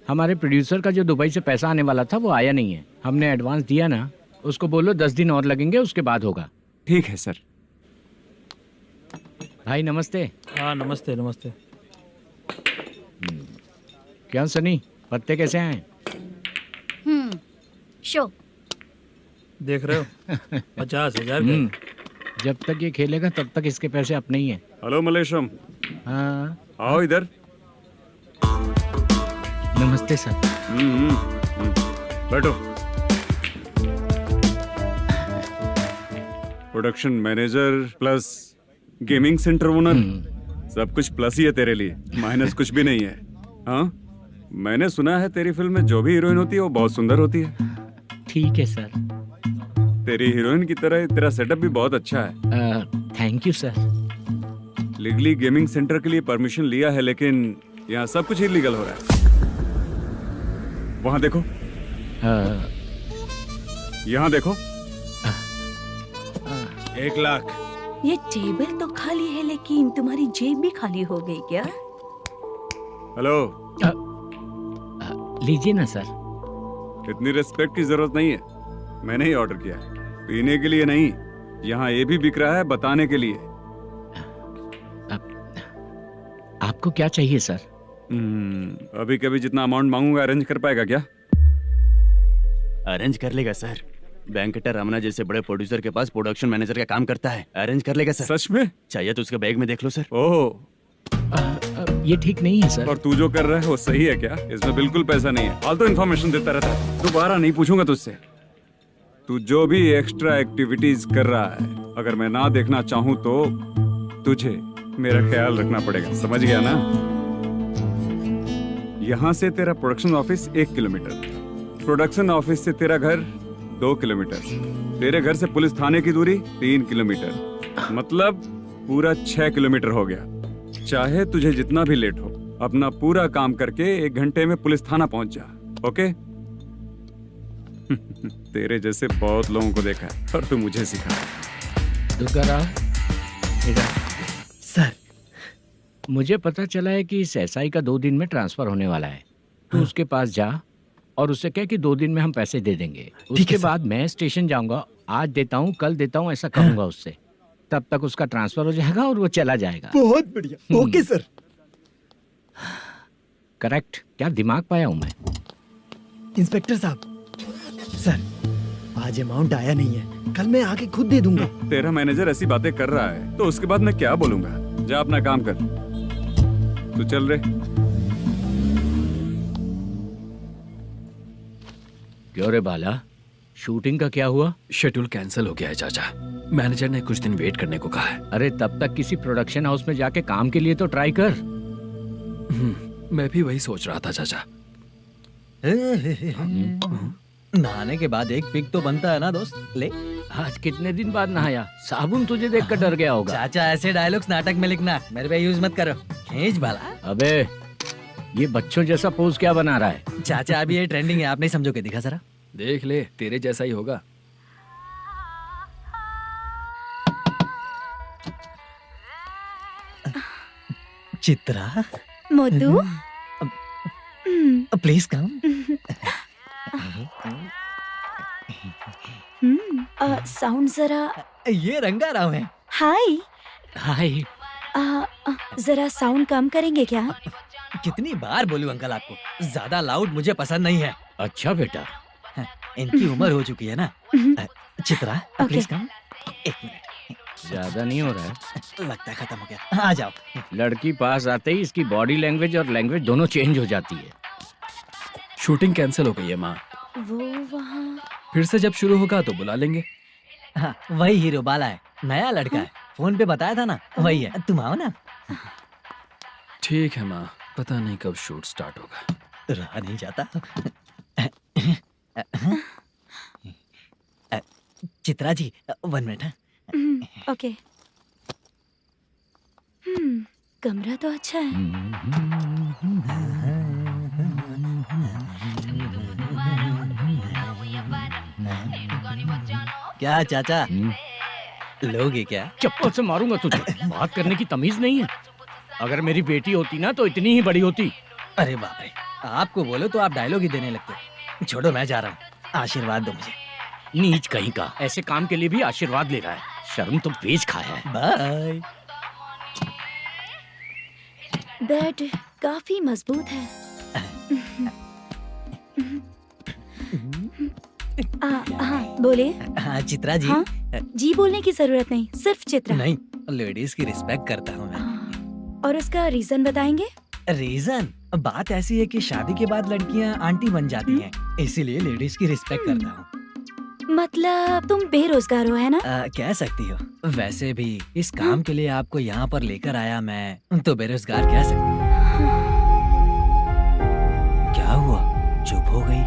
हमारे प्रोड्यूसर का जो दुबई से पैसा आने वाला था वो आया नहीं है। हमने एडवांस दिया ना, उसको बोलो 10 दिन और लगेंगे, उसके बाद होगा। ठीक है सर। भाई नमस्ते। हाँ नमस्ते नमस्ते। क्या सनी, पत्ते कैसे आए? शो देख रहे हो 50,000 का। जब तक ये खेलेगा तब तक इसके पैसे अपने ही हैं। हेलो मलेशम। हाँ आओ इधर। नमस्ते सर। बैठो। Production manager plus gaming centre owner, सब कुछ प्लस ही है तेरे लिए, माइनस कुछ भी नहीं है। हाँ, मैंने सुना है तेरी फिल्म में जो भी हीरोइन होती है वो बहुत सुंदर होती है। ठीक है सर। तेरी हीरोइन की तरह तेरा सेटअप भी बहुत अच्छा है। Thank you sir. Legally gaming centre के लिए परमिशन लिया है, लेकिन यहाँ सब कुछ इलीगल हो रहा है। वहाँ देखो, यहाँ देखो। 1 लाख। ये टेबल तो खाली है लेकिन तुम्हारी जेब भी खाली हो गई क्या? हेलो। लीजिए ना सर। इतनी रिस्पेक्ट की जरूरत नहीं है, मैंने ही ऑर्डर किया है। पीने के लिए नहीं, यहाँ ये भी बिक रहा है बताने के लिए। आपको क्या चाहिए सर? अभी कभी जितना अमाउंट मांगूंगा अरेंज कर पाएगा क्या? अरेंज कर लेगा सर। वेंकटर रमना जैसे बड़े प्रोड्यूसर के पास प्रोडक्शन मैनेजर का काम करता है, अरेंज कर लेगा सर। सच में? चाहिए तो उसके बैग में देख लो सर। ओह, ये ठीक नहीं है सर। और तू जो कर रहा है वो सही है क्या? इसमें बिल्कुल पैसा नहीं है, फालतू इन्फॉर्मेशन देता रहता है। दोबारा नहीं पूछूंगा तुझसे। तू जो भी एक्स्ट्रा एक्टिविटीज कर रहा है, अगर मैं ना देखना चाहूँ तो तुझे मेरा ख्याल रखना पड़ेगा, समझ गया ना? यहाँ से तेरा production office 1 kilometre, production office से तेरा घर 2 किलोमीटर, तेरे घर से पुलिस थाने की दूरी 3 किलोमीटर, मतलब पूरा 6 किलोमीटर हो गया। चाहे तुझे जितना भी लेट हो, अपना पूरा काम करके 1 घंटे में पुलिस थाना पहुंच जा, ओके? तेरे जैसे बहुत लोगों को देखा है और तू मुझे सिखा। सर, मुझे पता चला है कि इस एसआई का 2 दिन में ट्रांसफर होने वाला है। तो उसके पास जा और उससे कह कि 2 दिन में हम पैसे दे देंगे। उसके बाद मैं स्टेशन जाऊंगा, आज देता हूँ कल देता हूँ ऐसा कहूंगा उससे। तब तक उसका ट्रांसफर हो जाएगा और वो चला जाएगा। बहुत बढ़िया, ओके सर। करेक्ट। क्या दिमाग पाया हूँ मैं। इंस्पेक्टर साहब, सर आज अमाउंट आया नहीं है, कल मैं आके खुद दे दूंगा। तेरा मैनेजर ऐसी बातें कर रहा है तो उसके बाद मैं क्या बोलूंगा? जा अपना काम कर। तू चल रे। क्यों रे बाला, शूटिंग का क्या हुआ? शेड्यूल कैंसिल हो गया है चाचा। मैनेजर ने कुछ दिन वेट करने को कहा है। अरे तब तक किसी प्रोडक्शन हाउस में जाके काम के लिए तो ट्राई कर। मैं भी वही सोच रहा था चाचा। नहाने के बाद एक पिक तो बनता है ना दोस्त। ले, आज कितने दिन बाद नहाया? साबुन तुझे देखकर डर गया होगा। चाचा ऐसे डायलॉग्स नाटक में लिखना, मेरे पे यूज मत करो। खींच बाला। अबे ये बच्चों जैसा पोज क्या बना रहा है? चाचा अभी ये ट्रेंडिंग है, आप नहीं समझोगे। दिखा जरा। देख ले, तेरे जैसा ही होगा। Chitra, Modu, please come. Sound जरा। ये रंगाराव है। हाय। हाय। जरा साउंड कम करेंगे क्या? कितनी बार बोलूं अंकल आपको, ज्यादा लाउड मुझे पसंद नहीं है। अच्छा बेटा, इनकी उम्र हो चुकी है ना। Chitra please come. एक मिनट, ज्यादा नहीं हो रहा है? लगता है खत्म हो गया। आ जाओ। लड़की पास आते ही इसकी बॉडी लैंग्वेज और लैंग्वेज दोनों चेंज हो जाती है। शूटिंग कैंसिल हो गई है माँ। वो वहाँ। फिर से जब शुरू होगा तो बुला लेंगे। हाँ, वही हीरो बाला है, नया लड़का है। फोन पे बताया था ना, वही है। तुम आओ ना। ठीक है माँ, पता नहीं कब शूट स्टार्ट होगा। रहा नहीं जाता। चित्रा जी 1 मिनट। ओके। कमरा तो अच्छा है। क्या चाचा, लोगे क्या? चप्पल से मारूंगा तुझे। बात करने की तमीज नहीं है। अगर मेरी बेटी होती ना तो इतनी ही बड़ी होती। अरे बाप रे, आपको बोलो तो आप डायलॉग ही देने लगते। छोड़ो, मैं जा रहा हूँ। आशीर्वाद दो मुझे। नीच कहीं का, ऐसे काम के लिए भी आशीर्वाद ले रहा है। शर्म तो पेच खाया है। बाय। बेड काफी मजबूत है। हाँ बोले। हाँ चित्रा जी। हाँ? जी बोलने की जरूरत नहीं, सिर्फ चित्रा। नहीं, लेडीज की रिस्पेक्ट करता हूँ मैं। और उसका रीजन बताएंगे? रीजन? बात ऐसी है कि शादी के बाद लड़कियाँ आंटी बन जाती हैं, इसीलिए लेडीज की रिस्पेक्ट करता हूँ। मतलब तुम बेरोजगार हो, है ना? कह सकती हो। वैसे भी इस काम के लिए आपको यहाँ पर लेकर आया मैं, तो बेरोजगार कह सकती हूँ। क्या हुआ, चुप हो गई?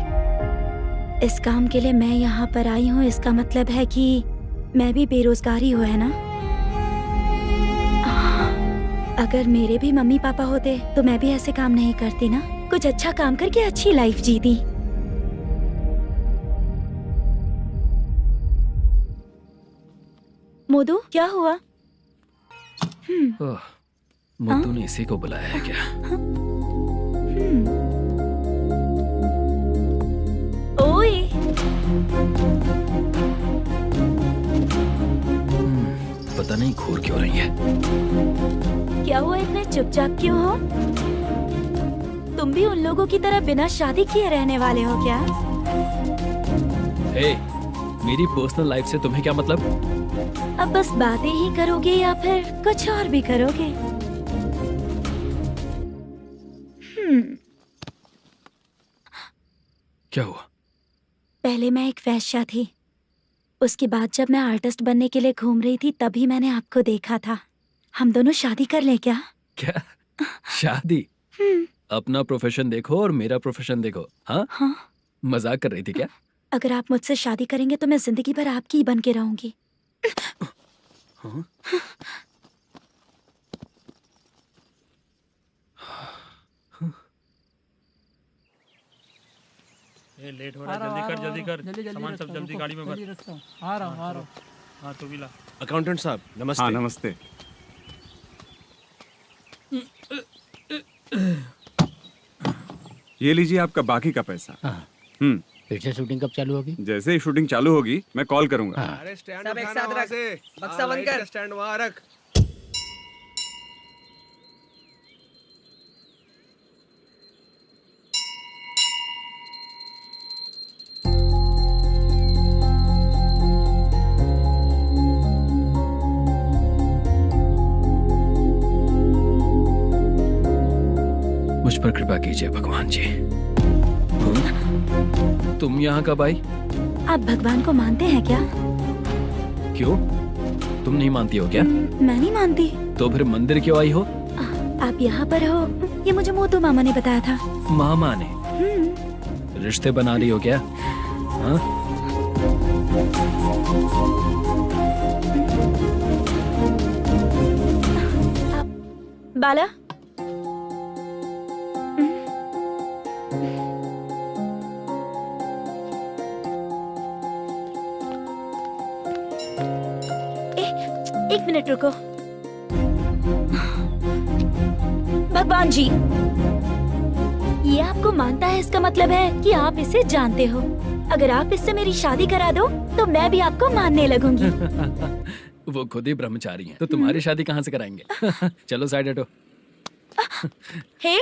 इस काम के लिए मैं यहाँ पर आई हूँ, इसका मतलब है कि मैं भी बेरोजगार ही हूँ, है ना? अगर मेरे भी मम्मी पापा होते तो मैं भी ऐसे काम नहीं करती ना। कुछ अच्छा काम करके अच्छी लाइफ जीती। मोदू, क्या हुआ? मोदू ने इसी को बुलाया है क्या? ओए। पता नहीं घूर क्यों रही है। क्या हुआ, इतने चुपचाप क्यों हो? तुम भी उन लोगों की तरह बिना शादी किए रहने वाले हो क्या? हे, मेरी पर्सनल लाइफ से तुम्हें क्या मतलब? अब बस बातें ही करोगे या फिर कुछ और भी करोगे? क्या हुआ? पहले मैं एक वेश्या थी, उसके बाद जब मैं आर्टिस्ट बनने के लिए घूम रही थी तभी मैंने आपको देखा था। हम दोनों शादी कर ले क्या? क्या शादी? अपना प्रोफेशन देखो और मेरा प्रोफेशन देखो। हाँ? हाँ। मजाक कर रही थी क्या? अगर आप मुझसे शादी करेंगे तो मैं जिंदगी भर आपकी ही बन के रहूंगी। हाँ? ये लेट हो रहा है, जल्दी कर सामान सब जल्दी गाड़ी में भर। आ रहा हूँ। हाँ तो भी ला। अकाउंटेंट साहब नमस्ते। हाँ नमस्ते। ये लीजिए आपका बाकी का पैसा। फिर से शूटिंग कब चालू होगी? जैसे ही शूटिंग चालू होगी मैं कॉल करूंगा। अरे स्टैंड सब एक साथ रख, बक्सा बंद कर, स्टैंड वहाँ रख। मुझ पर कृपा कीजिए भगवान जी। तुम यहाँ कब आई? आप भगवान को मानते हैं क्या? क्यों? तुम नहीं मानती हो क्या? मैं नहीं मानती। तो फिर मंदिर क्यों आई हो? आप यहाँ पर हो ये मुझे मोटू मामा ने बताया था। मामा ने? रिश्ते बना रही हो क्या? हाँ? बाला, एक मिनट रुको। भगवान जी, ये आपको मानता है, इसका मतलब है कि आप इसे जानते हो। अगर आप इससे मेरी शादी करा दो तो मैं भी आपको मानने लगूंगी। वो खुद ही ब्रह्मचारी हैं, तो तुम्हारी शादी कहाँ से कराएंगे? चलो साइड हटो। हे,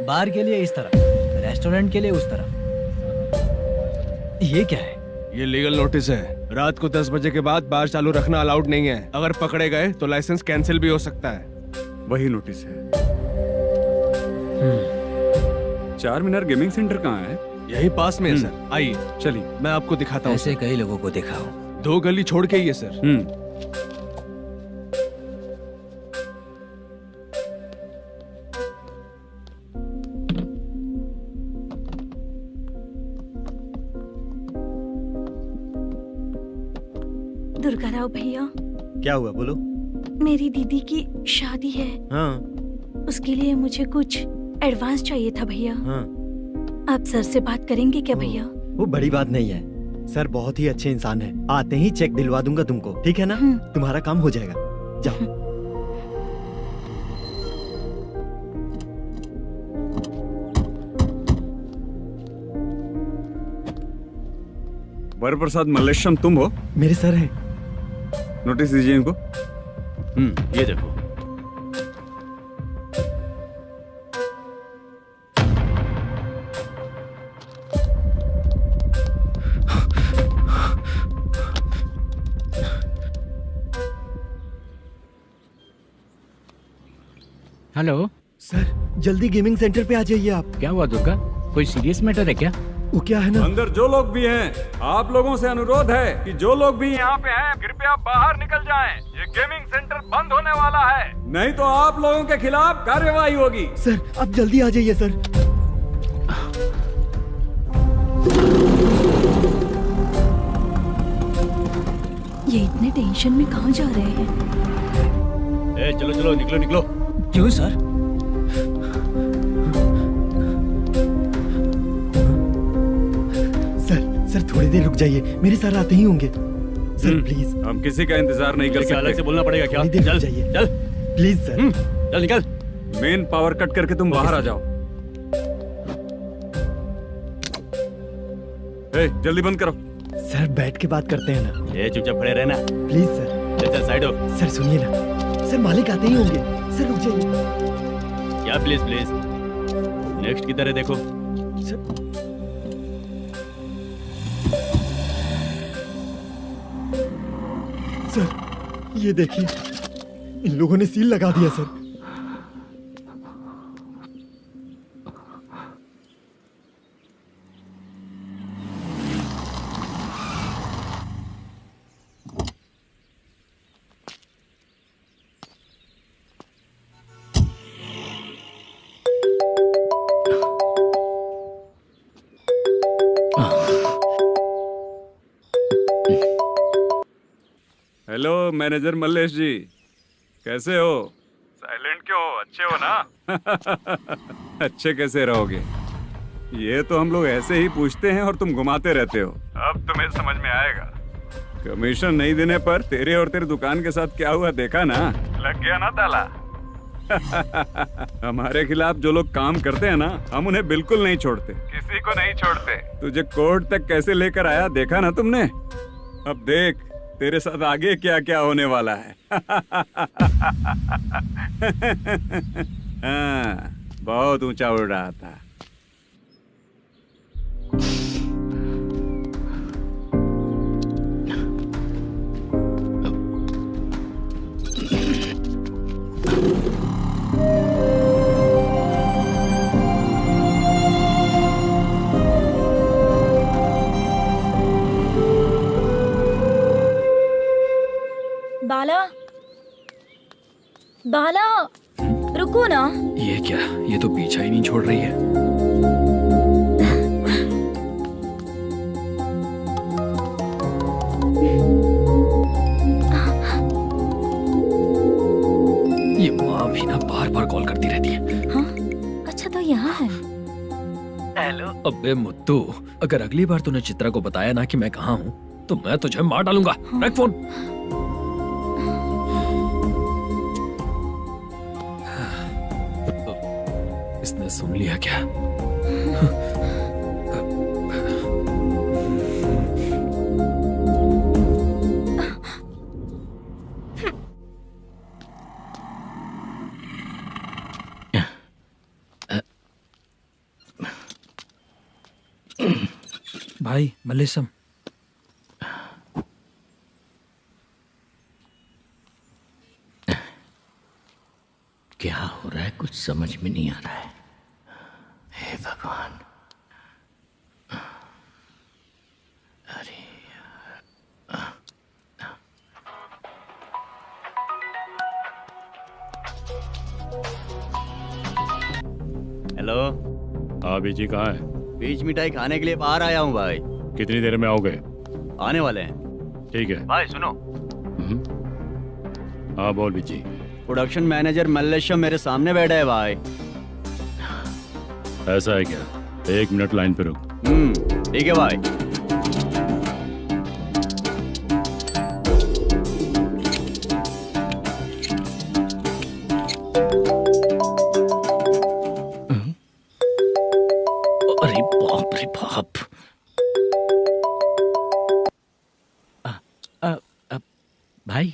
बार के लिए इस तरफ, रेस्टोरेंट के लिए उस तरफ। ये क्या है? ये लीगल नोटिस है। रात को 10 बजे के बाद बार चालू रखना अलाउड नहीं है। अगर पकड़े गए तो लाइसेंस कैंसिल भी हो सकता है। वही नोटिस है। चार मीनार गेमिंग सेंटर कहाँ है? यही पास में है सर। आइए चलिए मैं आपको दिखाता हूँ। ऐसे कई लोगों को देखा हूँ। 2 गली छोड़ के ही है सर। दुर्गा राव भैया, क्या हुआ बोलो। मेरी दीदी की शादी है। हाँ उसके लिए मुझे कुछ एडवांस चाहिए था भैया। हाँ आप सर से बात करेंगे क्या भैया? वो बड़ी बात नहीं है। सर बहुत ही अच्छे इंसान है। आते ही चेक दिलवा दूंगा तुमको, ठीक है ना? तुम्हारा काम हो जाएगा। जाओ। वरप्रसाद मल्लेश्वरम तुम हो? मेरे सर हैं। नोटिस दीजिए इनको। ये देखो। हेलो सर, जल्दी गेमिंग सेंटर पे आ जाइए आप। क्या हुआ दुर्गा? कोई सीरियस मैटर है क्या? वो क्या है ना, अंदर जो लोग भी हैं, आप लोगों से अनुरोध है कि जो लोग भी यहाँ पे हैं, कृपया बाहर निकल जाएं। ये गेमिंग सेंटर बंद होने वाला है, नहीं तो आप लोगों के खिलाफ कार्यवाही होगी। सर आप जल्दी आ जाइए सर। ये इतने टेंशन में कहाँ जा रहे हैं? चलो चलो निकलो निकलो। क्यों सर? सर थोड़ी देर रुक जाइए, मेरे सर आते ही होंगे। Sir please. हम किसी का इंतजार नहीं कर सकते। अलग से बोलना पड़ेगा क्या? चल जाइए, चल प्लीज सर। चल निकल। मेन पावर कट करके तुम बाहर आ जाओ। जल्दी बंद करो। सर बैठ के बात करते हैं ना। ये चुपचाप खड़े रहना प्लीज सर। चल साइड हो। सर सुनिए ना, सर मालिक आते ही होंगे। सर रुक जाइए। क्या प्लीज प्लीज? नेक्स्ट की तरह देखो। सर ये देखिए, इन लोगों ने सील लगा दिया सर। हेलो मैनेजर मल्लेश जी, कैसे हो? साइलेंट क्यों हो? अच्छे हो ना? अच्छे कैसे रहोगे? ये तो हम लोग ऐसे ही पूछते हैं और तुम घुमाते रहते हो। अब तुम्हें समझ में आएगा। कमीशन नहीं देने पर तेरे और तेरी दुकान के साथ क्या हुआ देखा ना? लग गया ना ताला। हमारे खिलाफ जो लोग काम करते हैं ना, हम उन्हें बिल्कुल नहीं छोड़ते, किसी को नहीं छोड़ते। तुझे कोर्ट तक कैसे लेकर आया देखा ना तुमने? अब देख तेरे साथ आगे क्या क्या होने वाला है। हाँ, बहुत ऊंचा उड़ रहा था। बाला रुको ना। ये क्या, ये तो पीछा ही नहीं छोड़ रही है। ये माँ भी ना बार बार कॉल करती रहती है। हाँ अच्छा तो यहाँ है। हेलो। अबे मुत्तू, अगर अगली बार तूने चित्रा को बताया ना कि मैं कहाँ हूँ तो मैं तुझे मार डालूंगा। रख फोन। इसने सुन लिया क्या? भाई मल्लेशम, क्या हो रहा है कुछ समझ में नहीं आ रहा है। हे भगवान। अरे हेलो। हाँ बीजी कहाँ है? बीच मिठाई खाने के लिए बाहर आया हूँ भाई। कितनी देर में आओगे? आने वाले हैं। ठीक है। भाई सुनो, हाँ बोल बीजी। प्रोडक्शन मैनेजर मल्लेशम मेरे सामने बैठा है भाई। ऐसा है क्या? 1 मिनट लाइन पे रुक। ठीक है भाई। अरे बाप रे बाप। भाई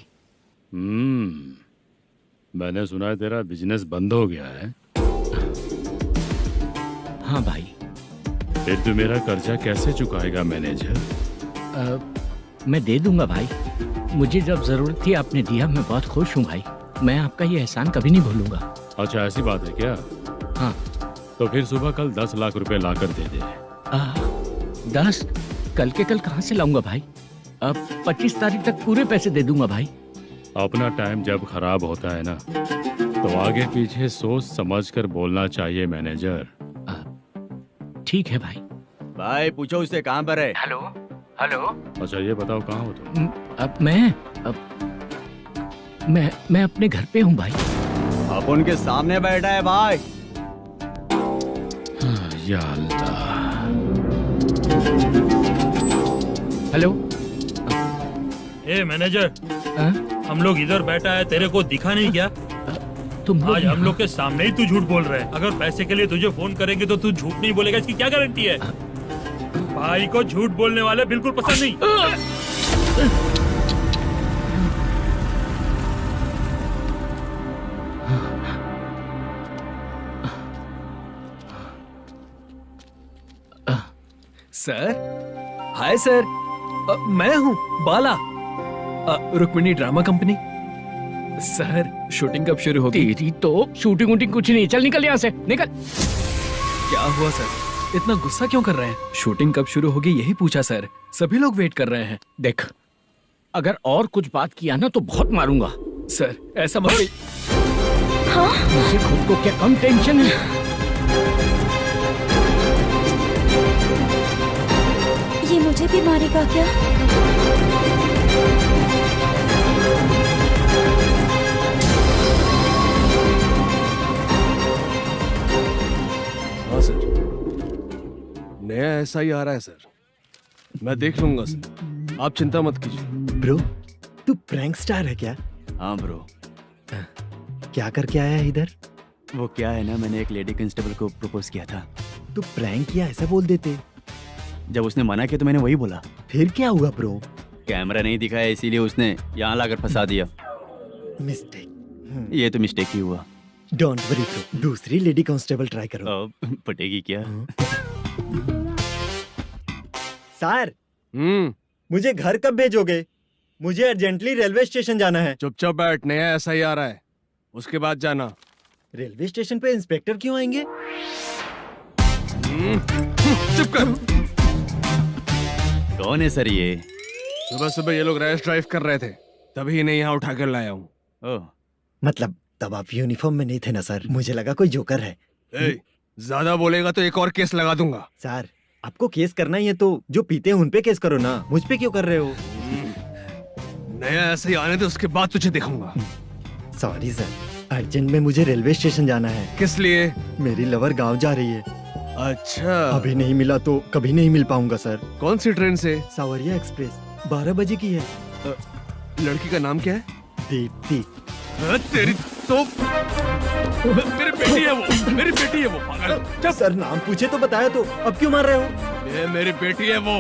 मैंने सुना है तेरा बिजनेस बंद हो गया है। हाँ भाई। फिर तू मेरा कर्जा कैसे चुकाएगा मैनेजर? मैं दे दूंगा भाई। मुझे जब जरूरत थी आपने दिया, मैं बहुत खुश हूँ भाई। मैं आपका ये एहसान कभी नहीं भूलूंगा। अच्छा ऐसी बात है क्या? हाँ। तो फिर सुबह कल 10 लाख रुपए लाकर दे दे। 10? कल के कल कहाँ से लाऊंगा भाई? अब 25 तारीख तक पूरे पैसे दे दूंगा भाई। अपना टाइम जब खराब होता है ना तो आगे पीछे सोच समझ कर बोलना चाहिए मैनेजर। ठीक है भाई। भाई पूछो उससे कहाँ पर है। Hello hello. अच्छा ये बताओ कहाँ हो तुम? अब मैं अपने घर पे हूँ भाई। अब उनके सामने बैठा है भाई। या अल्लाह। हेलो। ए मैनेजर, हम लोग इधर बैठा है, तेरे को दिखा नहीं क्या? तुम आज हम लोग के सामने ही तू झूठ बोल रहा है। अगर पैसे के लिए तुझे फोन करेंगे तो तू झूठ नहीं बोलेगा, इसकी क्या गारंटी है? भाई को झूठ बोलने वाले बिल्कुल पसंद नहीं। सर, हाय सर, मैं हूँ Bala, Rukmini drama company. Sir shooting कब शुरू होगी? तेरी तो शूटिंग वूटिंग कुछ नहीं। चल निकल यहाँ से, निकल। क्या हुआ सर, इतना गुस्सा क्यों कर रहे हैं? शूटिंग कब शुरू होगी यही पूछा सर, सभी लोग वेट कर रहे हैं। देख, अगर और कुछ बात किया ना तो बहुत मारूंगा। सर ऐसा मत। हाँ? मुझे खुद को क्या कम टेंशन है? ये मुझे भी मारेगा क्या? हाँ सर, नया ऐसा ही आ रहा है सर। मैं देख लूंगा सर, आप चिंता मत कीजिए। ब्रो, तू प्रैंक स्टार है क्या? हाँ ब्रो। क्या करके आया है इधर? वो क्या है ना, मैंने एक लेडी कांस्टेबल को प्रपोज किया था। तू प्रैंक किया ऐसा बोल देते। जब उसने मना किया तो मैंने वही बोला। फिर क्या हुआ ब्रो? कैमरा नहीं दिखाया इसीलिए उसने यहाँ लाकर फंसा दिया। मिस्टेक। ये तो मिस्टेक ही हुआ। डोंट वरी ब्रो, दूसरी लेडी कांस्टेबल ट्राई करो। पटेगी क्या? सर, मुझे घर कब भेजोगे? मुझे अर्जेंटली रेलवे स्टेशन जाना है। चुपचाप बैठ, नया ऐसा ही आ रहा है, उसके बाद जाना। रेलवे स्टेशन पे इंस्पेक्टर क्यों आएंगे? चुप कर। कौन है सर ये? सुबह सुबह ये लोग रैश ड्राइव कर रहे थे, तभी इन्हें यहाँ उठा कर लाया हूँ। मतलब तब आप यूनिफॉर्म में नहीं थे ना सर, मुझे लगा कोई जोकर है। ज्यादा बोलेगा तो एक और केस लगा दूंगा। सर आपको केस करना ही है तो जो पीते हैं उन पे केस करो ना, मुझ पे क्यों कर रहे हो? नया ऐसे ही आने दे, उसके बाद तुझे दिखाऊंगा। सॉरी सर, अर्जेंट में मुझे रेलवे स्टेशन जाना है। किस लिए? मेरी लवर गांव जा रही है। अच्छा, अभी नहीं मिला तो कभी नहीं मिल पाऊंगा सर। कौन सी ट्रेन से? सावरिया एक्सप्रेस, 12 बजे की है। लड़की का नाम क्या है? दीप्ति। तेरी तो मेरी बेटी है वो, मेरी बेटी है वो, पागल। सर नाम पूछे तो बताया तो अब क्यों मार रहे हो? ये मेरी बेटी है वो।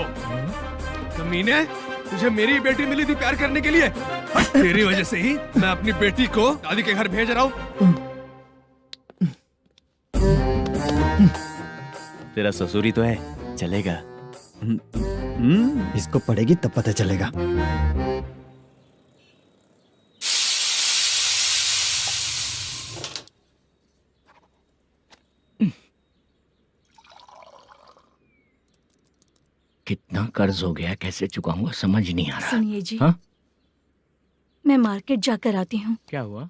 कमीने, तुझे मेरी बेटी मिली थी प्यार करने के लिए। तेरी वजह से ही मैं अपनी बेटी को दादी के घर भेज रहा हूँ। तेरा ससुरी तो है, चलेगा। इसको पड़ेगी तब पता चलेगा। कितना कर्ज हो गया, कैसे चुकाऊंगा समझ नहीं आ रहा। सुनिए जी, हाँ? मैं मार्केट जाकर आती हूँ। क्या हुआ?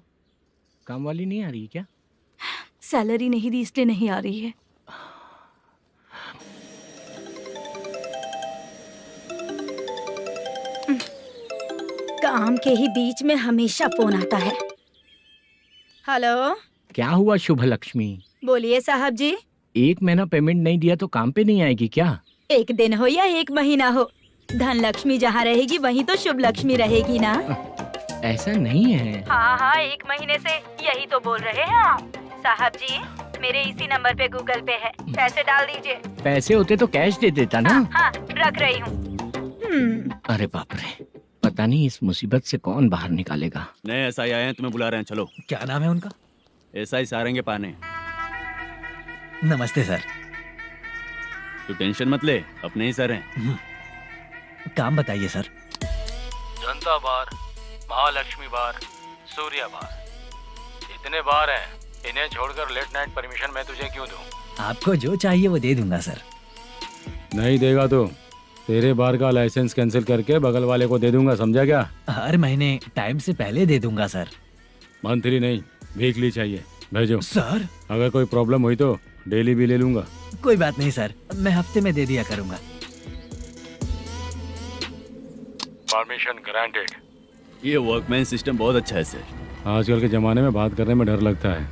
काम वाली नहीं आ रही क्या? सैलरी नहीं दी इसलिए नहीं आ रही है। काम के ही बीच में हमेशा फोन आता है। हेलो, क्या हुआ शुभ लक्ष्मी? बोलिए साहब जी। 1 महीना पेमेंट नहीं दिया तो काम पे नहीं आएगी क्या? 1 दिन हो या 1 महीना हो, धन लक्ष्मी जहाँ रहेगी वहीं तो शुभ लक्ष्मी रहेगी ना। ऐसा नहीं है। हाँ हाँ, 1 महीने से यही तो बोल रहे हैं आप। साहब जी, मेरे इसी नंबर पे गूगल पे है, पैसे डाल दीजिए। पैसे होते तो कैश दे देता ना। हाँ, रख रही हूँ। अरे बाप रे, पता नहीं इस मुसीबत से कौन बाहर निकालेगा। नए एसआई आए हैं, तुम्हें बुला रहे हैं, चलो। क्या नाम है उनका? एसआई सारंगे पाने। नमस्ते सर। तू टेंशन मत ले, अपने ही सर हैं। काम बताइए सर। जनता बार, महालक्ष्मी बार, सूर्या बार, इतने बार हैं। इन्हें छोड़कर लेट नाइट परमिशन मैं तुझे क्यों दूं? आपको जो चाहिए वो दे दूंगा सर। नहीं देगा तो तेरे बार का लाइसेंस कैंसिल करके बगल वाले को दे दूंगा, समझा क्या? हर महीने टाइम से पहले दे दूंगा सर। मंथली नहीं, वीकली चाहिए, भेजो। सर अगर कोई प्रॉब्लम हुई तो डेली भी ले लूंगा। कोई बात नहीं सर, मैं हफ्ते में दे दिया करूंगा। Permission granted. ये वर्कमैन सिस्टम बहुत अच्छा है सर। आजकल के ज़माने में बात करने में डर लगता है।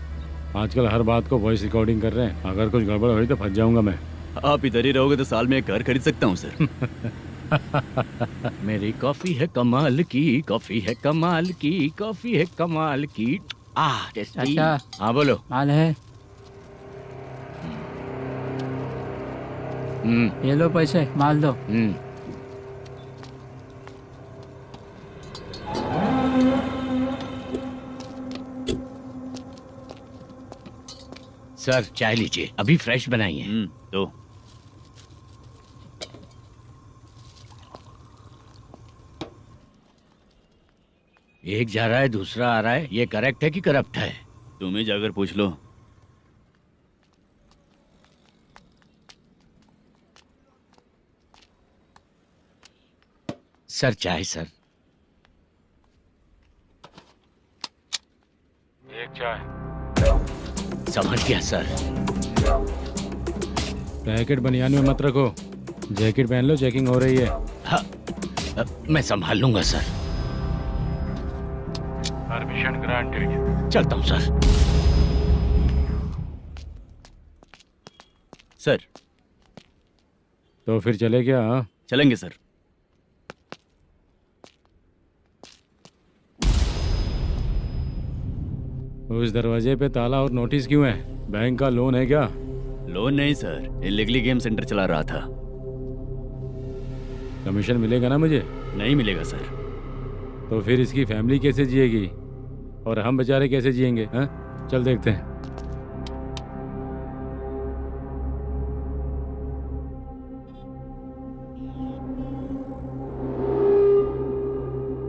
आजकल हर बात को वॉइस रिकॉर्डिंग कर रहे हैं। अगर कुछ गड़बड़ हुई तो फंस जाऊंगा मैं। आप इधर ही रहोगे तो साल में एक घर खरीद सकता हूँ सर। मेरी कॉफी है कमाल की, कॉफी है कमाल की, कॉफी है कमाल की। टेस्टी। अच्छा। हाँ बोलो। माल है। ये लो पैसे, माल दो। सर चाय लीजिए, अभी फ्रेश बनाई है। तो एक जा रहा है दूसरा आ रहा है, ये करेक्ट है कि करप्ट है? तुम ही जाकर पूछ लो। सर चाय सर। एक चाय। समझ गया सर। पैकेट बनियान में मत रखो, जैकेट पहन लो, चेकिंग हो रही है। हाँ, मैं संभाल लूंगा सर। Permission granted. चलता हूँ सर। सर तो फिर चले क्या? हाँ चलेंगे सर। उस दरवाजे पे ताला और नोटिस क्यों है? बैंक का लोन है क्या? लोन नहीं सर, इलीगली गेम सेंटर चला रहा था। कमीशन मिलेगा ना मुझे? नहीं मिलेगा सर। तो फिर इसकी फैमिली कैसे जिएगी और हम बेचारे कैसे जिएंगे? हाँ चल देखते हैं।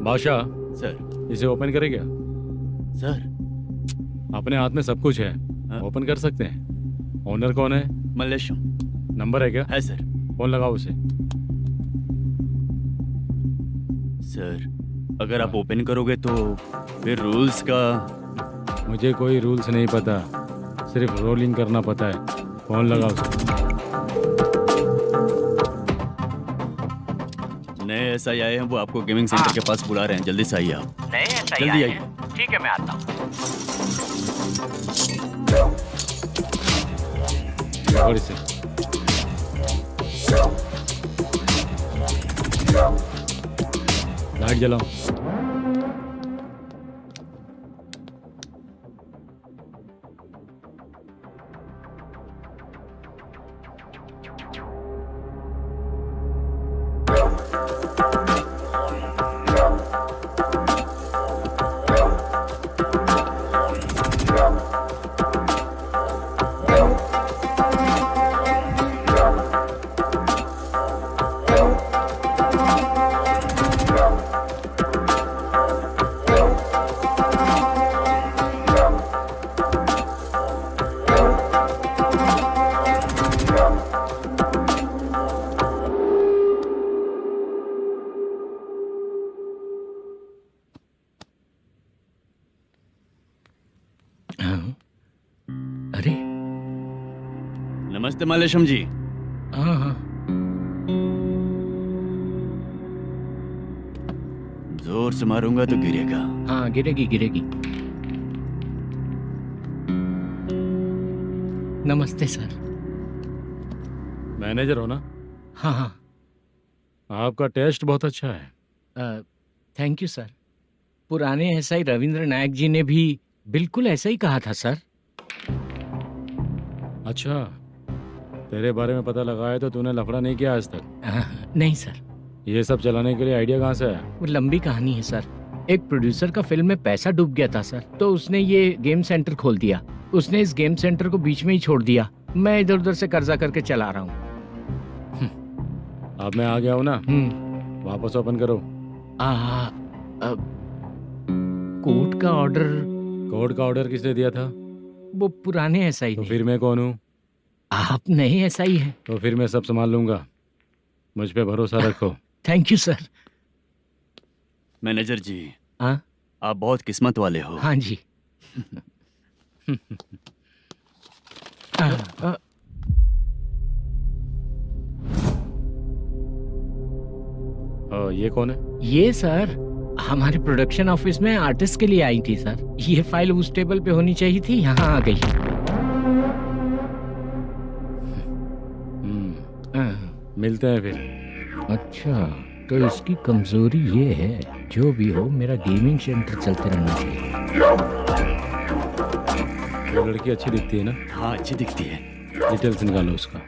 बादशाह सर। इसे ओपन करे क्या? सर अपने हाथ में सब कुछ है, ओपन कर सकते हैं। ओनर कौन है? मल्लेशम। नंबर है क्या? है सर। फोन लगाओ उसे। सर अगर आप ओपन करोगे तो फिर रूल्स का मुझे कोई रूल्स नहीं पता, सिर्फ रोलिंग करना पता है। फोन लगाओ उसे। नए SI आए हैं, वो आपको गेमिंग सेंटर के पास बुला रहे हैं, जल्दी से आइए आप। नए SI जल्दी आए आइए। हैं। ठीक है, मैं आता हूँ। पकड़ इसे। लाइट जलाओ। अरे नमस्ते मालेशम जी। हाँ हाँ, जोर से मारूंगा तो गिरेगा। हाँ गिरेगी गिरेगी। नमस्ते सर। मैनेजर हो ना? हाँ हाँ। आपका टेस्ट बहुत अच्छा है। Thank you sir. पुराने SI रविंद्र नायक जी ने भी बिल्कुल ऐसा ही कहा था सर। अच्छा, तेरे बारे में पता लगा है तो तूने लफड़ा नहीं किया आज तक? नहीं सर। ये सब चलाने के लिए आइडिया कहाँ से आया? वो लंबी कहानी है सर। एक प्रोड्यूसर का फिल्म में पैसा डूब गया था सर, तो उसने ये गेम सेंटर खोल दिया। उसने इस गेम सेंटर को बीच में ही छोड़ दिया। मैं इधर उधर से कर्जा करके चला रहा हूँ। अब मैं आ गया हूँ ना, वापस ओपन करो। कोर्ट का ऑर्डर। कोर्ट का ऑर्डर किसने दिया था? वो पुराने SI तो ने। फिर मैं कौन हूँ? आप नए SI हैं। तो फिर मैं सब संभाल लूंगा, मुझ पे भरोसा रखो। Thank you sir. मैनेजर जी, हाँ आप बहुत किस्मत वाले हो। हाँ जी। ये कौन है? ये सर हमारे प्रोडक्शन ऑफिस में आर्टिस्ट के लिए आई थी सर। ये फाइल उस टेबल पे होनी चाहिए थी, यहाँ आ गई। मिलते हैं फिर। अच्छा, तो इसकी कमजोरी ये है, जो भी हो मेरा गेमिंग सेंटर चलते रहना चाहिए। वो लड़की अच्छी दिखती है ना? हाँ अच्छी दिखती है। डिटेल्स निकालो उसका।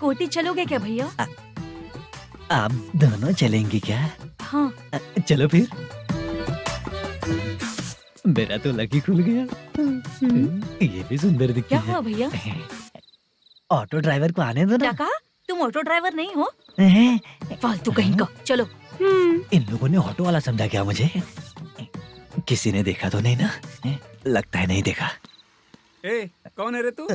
कोटी चलोगे क्या भैया? आप दोनों चलेंगे क्या? हाँ। चलो फिर। मेरा तो लकी खुल गया। ये भी सुंदर दिखती क्या है। हुआ भैया? ऑटो ड्राइवर को आने दो क्या ना। कहा? तुम ऑटो ड्राइवर नहीं हो? फालतू कहीं का। चलो। इन लोगों ने ऑटो वाला समझा क्या मुझे? किसी ने देखा तो नहीं ना? लगता है नहीं देखा। ए, कौन है रे तू?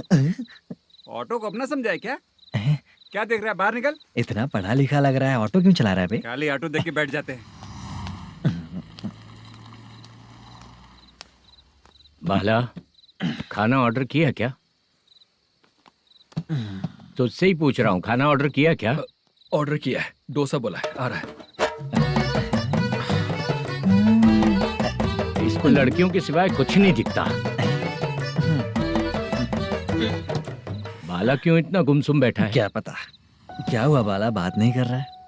ऑटो को अपना समझा है क्या? क्या देख रहा है? बाहर निकल। इतना पढ़ा लिखा लग रहा है, ऑटो क्यों चला रहा है बे? खाली ऑटो देख के बैठ जाते हैं। बाला, खाना ऑर्डर किया क्या? तुझसे ही पूछ रहा हूँ, खाना ऑर्डर किया क्या? ऑर्डर किया है, डोसा बोला है, आ रहा है। इसको लड़कियों के सिवाय कुछ नहीं दिखता। बाला क्यों इतना गुमसुम बैठा है? क्या पता क्या हुआ, बाला बात नहीं कर रहा है।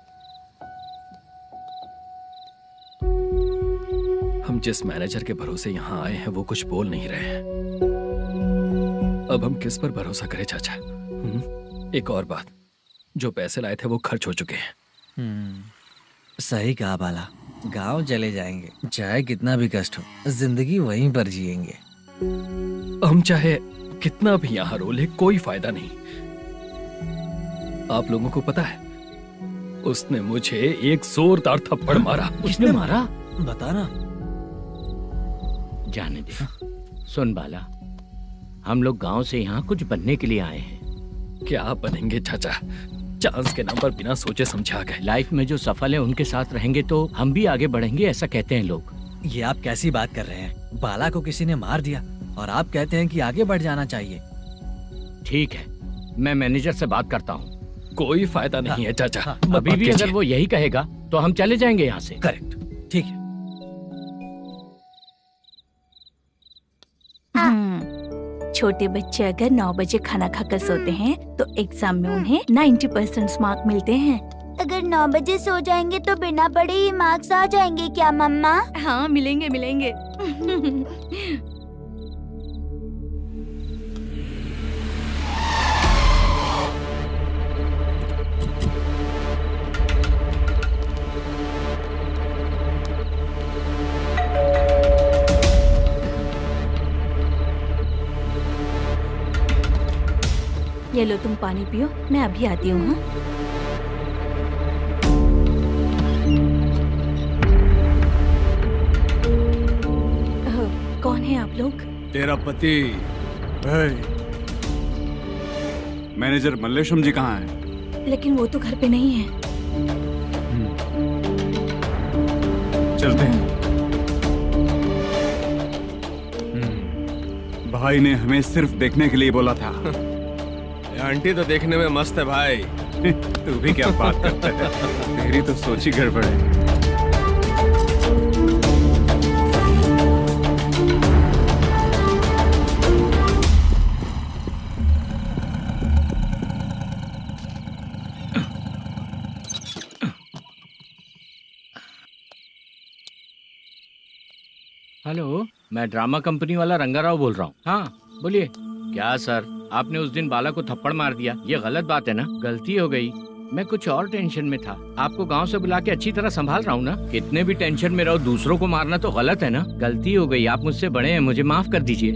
हम जिस मैनेजर के भरोसे यहाँ आए हैं वो कुछ बोल नहीं रहे हैं। अब हम किस पर भरोसा करें चाचा? एक और बात, जो पैसे लाए थे वो खर्च हो चुके हैं। सही कहा बाला, गांव चले जाएंगे, चाहे कितना भी कष्ट हो, जिंदगी वहीं पर जिएंगे। हम चाहे कितना भी यहाँ रो ले, कोई फायदा नहीं। आप लोगों को पता है, उसने मुझे एक जोरदार थप्पड़ मारा। उसने मारा? बता ना। जाने दे। सुन बाला, हम लोग गांव से यहाँ कुछ बनने के लिए आए हैं। क्या बनेंगे चाचा? चांस के नाम पर बिना सोचे समझे आ गए। लाइफ में जो सफल है उनके साथ रहेंगे तो हम भी आगे बढ़ेंगे, ऐसा कहते हैं लोग। ये आप कैसी बात कर रहे हैं? बाला को किसी ने मार दिया और आप कहते हैं कि आगे बढ़ जाना चाहिए। ठीक है, मैं मैनेजर से बात करता हूँ। कोई फायदा नहीं है चाचा। अभी भी अगर वो यही कहेगा तो हम चले जाएंगे यहाँ से। करेक्ट, ठीक है। छोटे बच्चे अगर 9 बजे खाना खाकर सोते हैं तो एग्जाम में उन्हें 90% मार्क मिलते हैं। अगर 9 बजे सो जाएंगे तो बिना पढ़े ही मार्क्स आ जाएंगे क्या मम्मा? हाँ, मिलेंगे मिलेंगे। ये लो, तुम पानी पियो, मैं अभी आती हूँ। हाँ? कौन है आप लोग? तेरा पति। मैनेजर मल्लेशम जी कहाँ हैं? लेकिन वो तो घर पे नहीं है। चलते हैं। भाई ने हमें सिर्फ देखने के लिए बोला था। आंटी तो देखने में मस्त है भाई। तू भी क्या बात करता है? तेरी तो सोच ही गड़बड़ है। हेलो, मैं ड्रामा कंपनी वाला रंगाराव बोल रहा हूँ। हाँ बोलिए। क्या सर, आपने उस दिन बाला को थप्पड़ मार दिया, ये गलत बात है ना? गलती हो गई, मैं कुछ और टेंशन में था। आपको गांव से बुला के अच्छी तरह संभाल रहा हूँ ना। कितने भी टेंशन में रहो, दूसरों को मारना तो गलत है ना। गलती हो गई, आप मुझसे बड़े हैं, मुझे माफ कर दीजिए।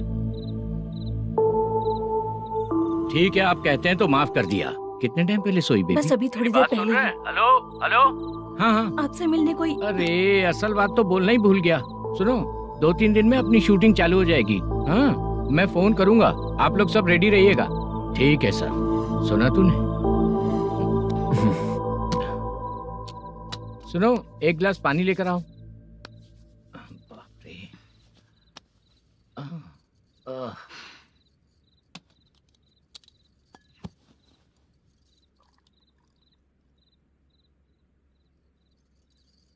ठीक है, आप कहते हैं तो माफ कर दिया। कितने टाइम पहले सोई बेबी? बस अभी थोड़ी देर पहले। Hello hello. हाँ हाँ, आपसे मिलने कोई। अरे असल बात तो बोलना ही भूल गया। सुनो, 2-3 दिन में अपनी शूटिंग चालू हो जाएगी। हाँ, मैं फोन करूंगा, आप लोग सब रेडी रहिएगा। ठीक है सर। सुना तूने? सुनो, एक गिलास पानी लेकर आओ। बाप रे।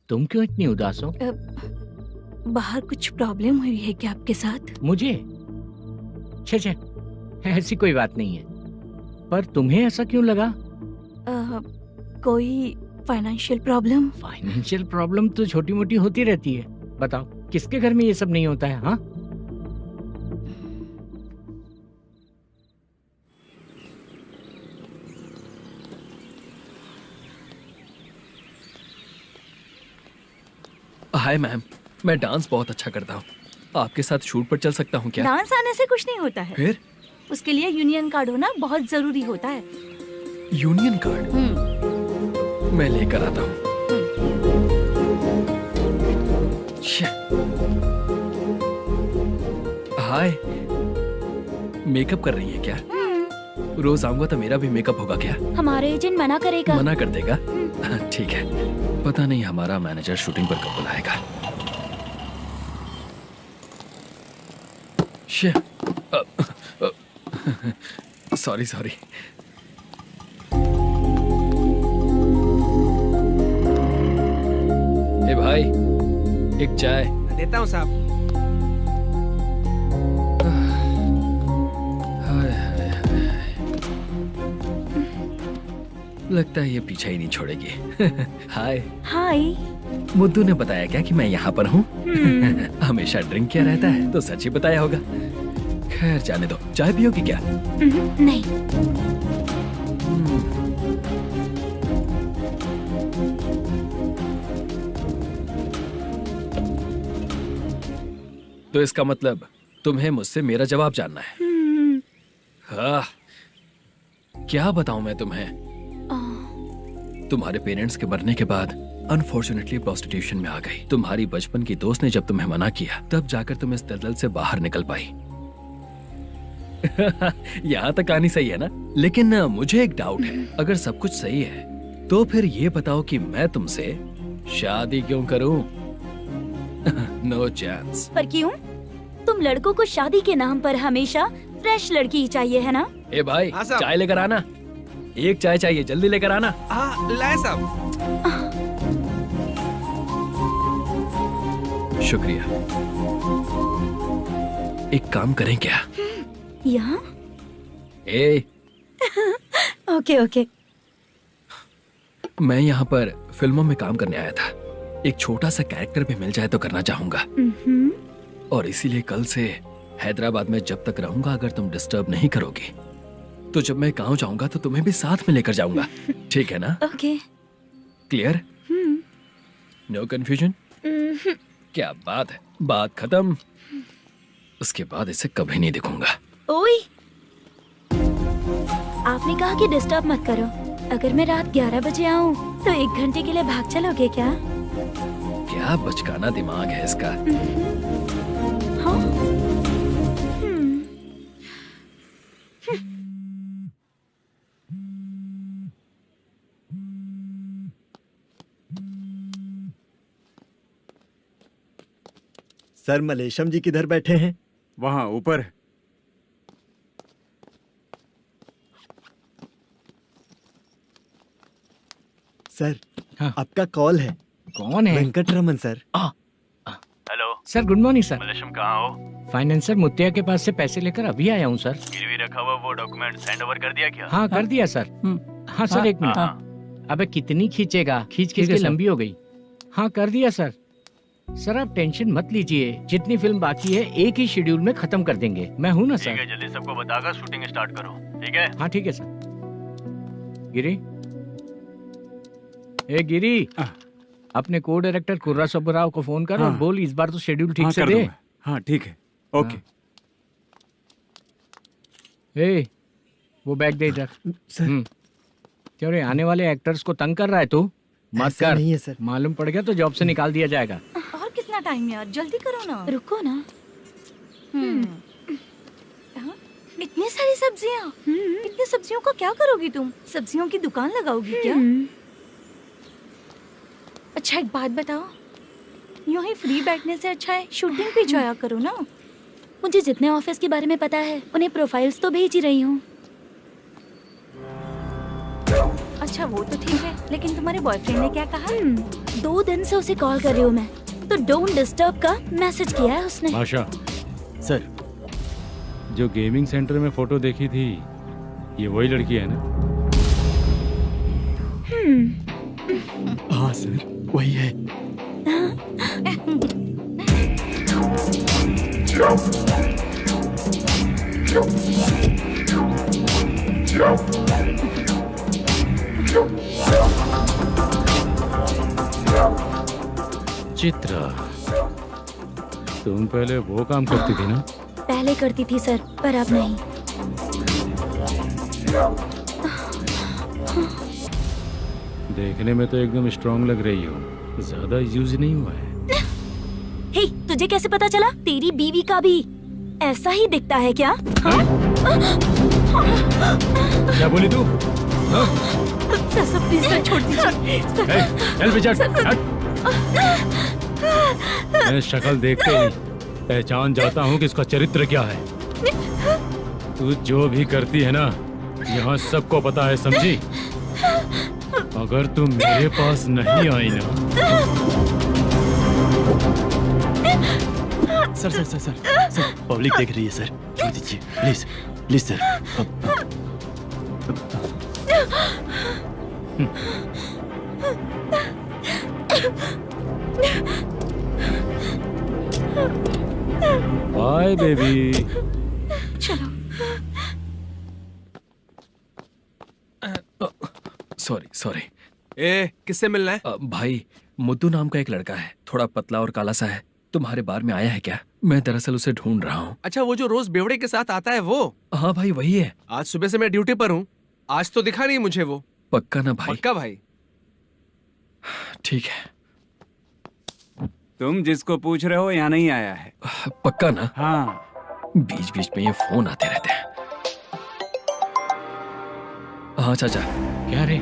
तुम क्यों इतनी उदास हो? बाहर कुछ प्रॉब्लम हुई है क्या आपके साथ? मुझे? छे, ऐसी कोई बात नहीं है। पर तुम्हें ऐसा क्यों लगा? कोई फाइनेंशियल प्रॉब्लम? फाइनेंशियल प्रॉब्लम तो छोटी मोटी होती रहती है। बताओ, किसके घर में ये सब नहीं होता है? हाँ, हाय मैम, मैं डांस बहुत अच्छा करता हूँ। आपके साथ शूट पर चल सकता हूँ क्या? डांस आने से कुछ नहीं होता है। फिर? उसके लिए यूनियन कार्ड होना बहुत जरूरी होता है। Union card? मैं लेकर आता हूँ। हाय, मेकअप कर रही है क्या? रोज आऊंगा तो मेरा भी मेकअप होगा क्या? हमारे एजेंट मना करेगा। मना कर देगा? ठीक है, पता नहीं हमारा मैनेजर शूटिंग पर कब बुलाएगा। सॉरी। ए भाई, एक चाय। देता हूँ साहब। लगता है ये पीछा ही नहीं छोड़ेगी। हाय। हाय। मुद्दू ने बताया क्या कि मैं यहाँ पर हूँ? हमेशा ड्रिंक किया रहता है तो सच ही बताया होगा। खैर जाने दो, चाय पियोगी क्या? नहीं। तो इसका मतलब तुम्हें मुझसे मेरा जवाब जानना है? हाँ, क्या बताऊं मैं तुम्हें? तुम्हारे पेरेंट्स के मरने के बाद अनफॉर्चुनेटली प्रोस्टिट्यूशन में आ गई। तुम्हारी बचपन की दोस्त ने जब तुम्हें मना किया, तब जाकर तुम इस दलदल से बाहर निकल पाई। यहाँ तक कहानी सही है ना, लेकिन मुझे एक डाउट है। अगर सब कुछ सही है तो फिर ये बताओ कि मैं तुमसे शादी क्यों करूं? No chance. पर क्यों? तुम लड़कों को शादी के नाम पर हमेशा फ्रेश लड़की ही चाहिए है ना? ए भाई, हाँ साहब। चाय लेकर आना। एक चाय चाहिए, जल्दी लेकर आना। हाँ लाए साहब। शुक्रिया। एक काम करें क्या? यहाँ? ए, ओके ओके। मैं यहाँ पर फिल्मों में काम करने आया था। एक छोटा सा कैरेक्टर भी मिल जाए तो करना चाहूंगा, और इसीलिए कल से हैदराबाद में जब तक रहूंगा, अगर तुम डिस्टर्ब नहीं करोगी तो जब मैं गांव जाऊंगा तो तुम्हें भी साथ में लेकर जाऊंगा। ठीक है ना? ओके। क्लियर? No confusion? क्या बात है, बात खत्म। उसके बाद इसे कभी नहीं दिखूंगा। ओए, आपने कहा कि डिस्टर्ब मत करो। अगर मैं रात 11 बजे आऊँ तो 1 घंटे के लिए भाग चलोगे क्या? क्या बचकाना दिमाग है इसका। हाँ? सर, मलेशम जी किधर बैठे हैं? वहाँ ऊपर। सर, हाँ। आपका कॉल है। कौन है? Venkataraman sir. Hello sir, good morning sir. Malesham कहाँ हो? फाइनेंसर मुत्तिया के पास से पैसे लेकर अभी आया हूँ सर। गिरवी रखा हुआ वो डॉक्यूमेंट सेंड ओवर कर दिया क्या? हाँ, कर दिया सर। हाँ सर, 1 मिनट। अबे कितनी खींचेगा, खींच खींच के लंबी हो गई। हाँ, कर दिया सर। सर आप टेंशन मत लीजिए, जितनी फिल्म बाकी है एक ही शेड्यूल में खत्म कर देंगे। मैं हूँ ना सर। ठीक है, जल्दी सबको बताकर शूटिंग स्टार्ट करो। ठीक है? हाँ ठीक है सर। गिरी, ए गिरी, अपने को डायरेक्टर कुर्रा सुब्बराव को फोन कर और बोल इस बार तो शेड्यूल ठीक से दे। हाँ ठीक है, ओके। ए, वो बैग दे इधर। क्यों रे, आने वाले एक्टर्स को तंग कर रहा है तू? मत ऐसा कर। नहीं है सर। मालूम पड़ गया तो जॉब से निकाल दिया जाएगा। और कितना टाइम यार, जल्दी करो ना। रुको ना। हाँ? इतनी सारी सब्जियाँ, इतनी सब्जियों को क्या करोगी तुम? सब्जियों की दुकान लगाओगी क्या? अच्छा एक बात बताओ, यूं ही फ्री बैठने से अच्छा है शूटिंग पे जाया करो ना। मुझे जितने ऑफिस के बारे में पता है उन्हें प्रोफाइल्स तो भेज ही रही हूँ। अच्छा वो तो ठीक है, लेकिन तुम्हारे बॉयफ्रेंड ने क्या कहा? 2 दिन से उसे कॉल कर रही हूँ मैं, तो डोंट डिस्टर्ब का मैसेज किया है उसने। आशा सर, जो गेमिंग सेंटर में फोटो देखी थी, ये वही लड़की है ना? हाँ सर, वही है। चित्रा, तुम पहले वो काम करती थी ना? पहले करती थी सर, पर अब नहीं। देखने में तो एकदम स्ट्रांग लग रही हो, ज्यादा यूज नहीं हुआ है। हे, तुझे कैसे पता चला? तेरी बीवी का भी ऐसा ही दिखता है क्या? हाँ? क्या बोली तू? सर प्लीज सर, छोड़ दीजिए। चल बेटा, मैं शक्ल देखते ही पहचान जाता हूँ कि इसका चरित्र क्या है। तू जो भी करती है ना, यहाँ सबको पता है, समझी? अगर तू मेरे पास नहीं आई ना। Sir sir sir sir sir, public देख रही है सर, छोड़ दीजिए please please sir. Bye baby. चलो। Sorry sorry. ए, किससे मिलना है? भाई, मुद्दू नाम का एक लड़का है, थोड़ा पतला और काला सा है। तुम्हारे बार में आया है क्या? मैं दरअसल उसे ढूंढ रहा हूँ। अच्छा, वो जो रोज बेवड़े के साथ आता है वो? हाँ भाई, वही है। आज सुबह से मैं ड्यूटी पर हूँ, आज तो दिखा नहीं मुझे वो। पक्का ना भाई? पक्का भाई। ठीक है। तुम जिसको पूछ रहे हो यहाँ नहीं आया है। पक्का ना? हाँ। बीच बीच में ये फोन आते रहते हैं। हाँ चाचा। क्या रे,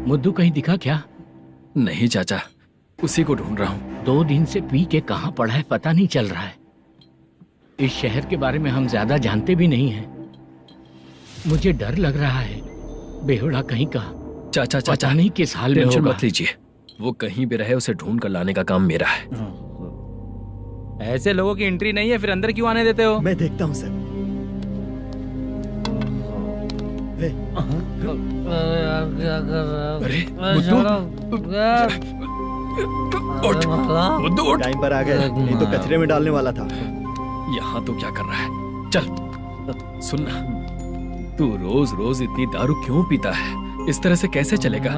मुद्दू कहीं दिखा क्या? नहीं चाचा, उसी को ढूंढ रहा हूँ। 2 दिन से पी के कहाँ पड़ा है पता नहीं चल रहा है। इस शहर के बारे में हम ज्यादा जानते भी नहीं हैं। मुझे डर लग रहा है, बेहुड़ा कहीं का। चाचा पता नहीं किस हाल में टेंशन होगा। मत लीजिए, वो कहीं भी रहे उसे ढूंढ कर लाने का काम मेरा है। ऐसे लोगों की एंट्री नहीं है, फिर अंदर क्यों आने देते हो? मैं देखता हूँ सर। अरे मुद्दू उठ। टाइम पर आ गए, नहीं तो कचरे में डालने वाला था। यहाँ तो क्या कर रहा है? चल सुनना, तू रोज रोज इतनी दारू क्यों पीता है? इस तरह से कैसे चलेगा?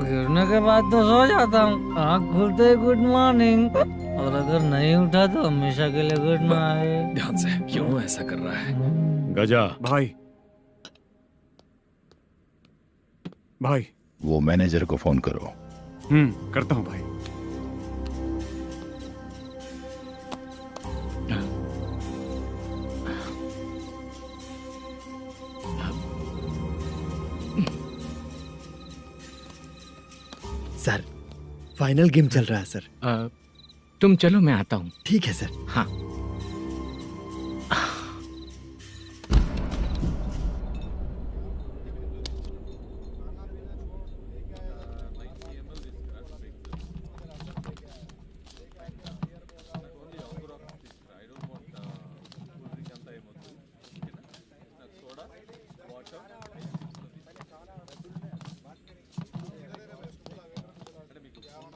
गिरने के बाद तो सो जाता हूँ, आँख खुलते ही गुड मॉर्निंग, और अगर नहीं उठा तो हमेशा के लिए गुड नाइट। ध्यान से, क्यों ऐसा कर रहा है? गजा भाई, भाई वो मैनेजर को फोन करो। करता हूँ भाई। सर, फाइनल गेम चल रहा है सर। तुम चलो, मैं आता हूँ। ठीक है सर। हाँ।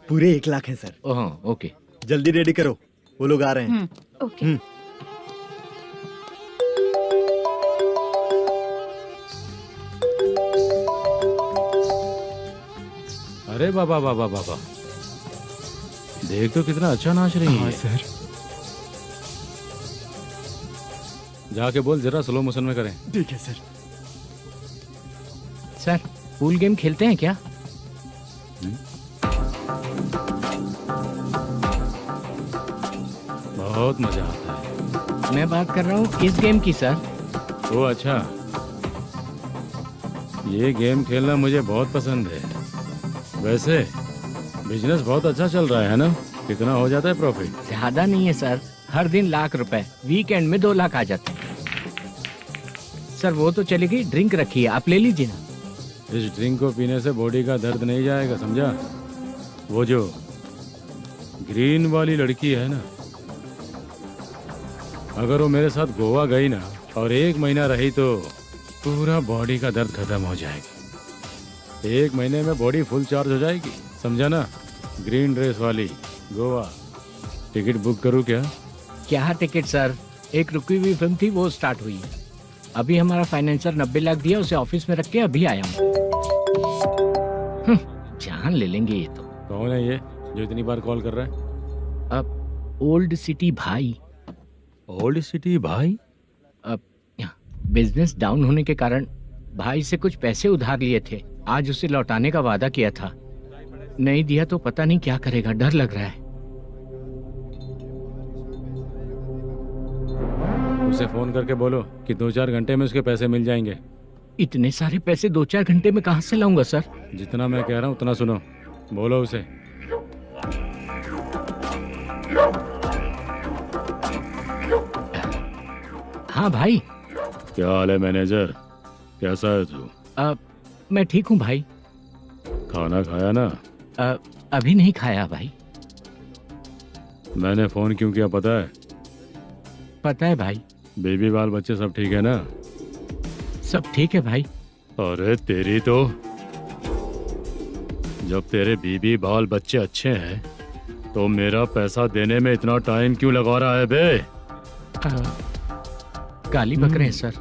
पूरे 1 लाख हैं सर। ओह, ओके। जल्दी रेडी करो, वो लोग आ रहे हैं। ओके। अरे बाबा बाबा बाबा, देख तो कितना अच्छा नाच रही है। सर। जाके बोल जरा स्लो मोशन में करें। ठीक है सर। सर, पूल गेम खेलते हैं क्या? बहुत मजा आता है। मैं बात कर रहा हूँ इस गेम की सर। ओ अच्छा, ये गेम खेलना मुझे बहुत पसंद है। वैसे बिजनेस बहुत अच्छा चल रहा है ना? कितना हो जाता है प्रॉफिट? ज्यादा नहीं है सर, हर दिन लाख रुपए, वीकेंड में 2 लाख आ जाते हैं। सर वो तो चलेगी, ड्रिंक रखी है, आप ले लीजिए ना। इस ड्रिंक को पीने से बॉडी का दर्द नहीं जाएगा, समझा? वो जो ग्रीन वाली लड़की है ना, अगर वो मेरे साथ गोवा गई ना और 1 महीना रही तो पूरा बॉडी का दर्द खत्म हो जाएगा। 1 महीने में बॉडी फुल चार्ज हो जाएगी, समझा ना? ग्रीन ड्रेस वाली गोवा। टिकट बुक करूँ क्या? क्या टिकट सर, एक रुकी हुई फिल्म थी, वो स्टार्ट हुई है। अभी हमारा फाइनेंसर 90 लाख दिया, उसे ऑफिस में रख के अभी आया हूँ। जान ले लेंगे ये तो। कौन है ये जो इतनी बार कॉल कर रहा है? अब ओल्ड सिटी भाई। ओल्ड सिटी भाई? अब बिजनेस डाउन होने के कारण भाई से कुछ पैसे उधार लिए थे, आज उसे लौटाने का वादा किया था। नहीं दिया तो पता नहीं क्या करेगा, डर लग रहा है। उसे फोन करके बोलो कि 2-4 घंटे में उसके पैसे मिल जाएंगे। इतने सारे पैसे 2-4 घंटे में कहाँ से लाऊंगा सर? जितना मैं कह रहा हूँ उतना सुनो, बोलो उसे। हाँ भाई। क्या हाल है मैनेजर, कैसा है तू? मैं ठीक हूँ भाई। खाना खाया ना? अभी नहीं खाया भाई। मैंने फोन क्यों किया पता है? पता है भाई। बेबी बाल बच्चे सब ठीक है ना? सब ठीक है भाई। अरे तेरी तो, जब तेरे बीबी बाल बच्चे अच्छे हैं तो मेरा पैसा देने में इतना टाइम क्यों लगा रहा है बे? गाली बक रहे हैं सर।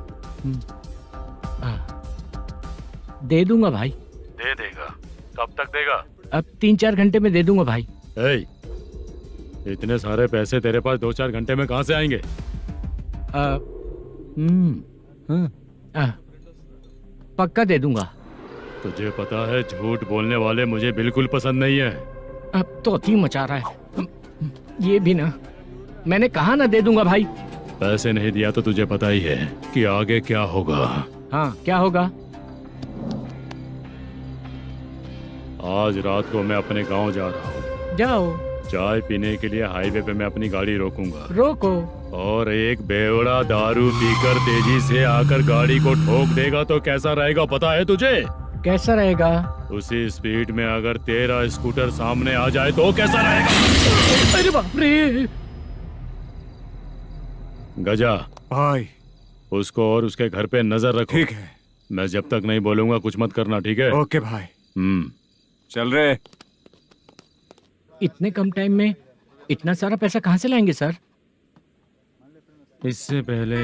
दे दूंगा भाई। दे देगा? कब तक देगा? अब 3-4 घंटे में दे दूंगा भाई। इतने सारे पैसे तेरे पास 2-4 घंटे में कहाँ से आएंगे? पक्का दे दूंगा। तुझे पता है झूठ बोलने वाले मुझे बिल्कुल पसंद नहीं है। अब तोती मचा रहा है ये भी ना। मैंने कहा ना दे दूंगा भाई। पैसे नहीं दिया तो तुझे पता ही है कि आगे क्या होगा। हाँ क्या होगा? आज रात को मैं अपने गांव जा रहा हूँ। जाओ। चाय पीने के लिए हाईवे पे मैं अपनी गाड़ी रोकूंगा। रोको। और एक बेवड़ा दारू पीकर तेजी से आकर गाड़ी को ठोक देगा तो कैसा रहेगा पता है तुझे? कैसा रहेगा? उसी स्पीड में अगर तेरा स्कूटर सामने आ जाए तो कैसा रहेगा? अरे बाप रे। गजा भाई, उसको और उसके घर पे नजर रखो। ठीक है। मैं जब तक नहीं बोलूंगा कुछ मत करना, ठीक है? ओके भाई। चल रहे। इतने कम टाइम में इतना सारा पैसा कहाँ से लाएंगे सर? इससे पहले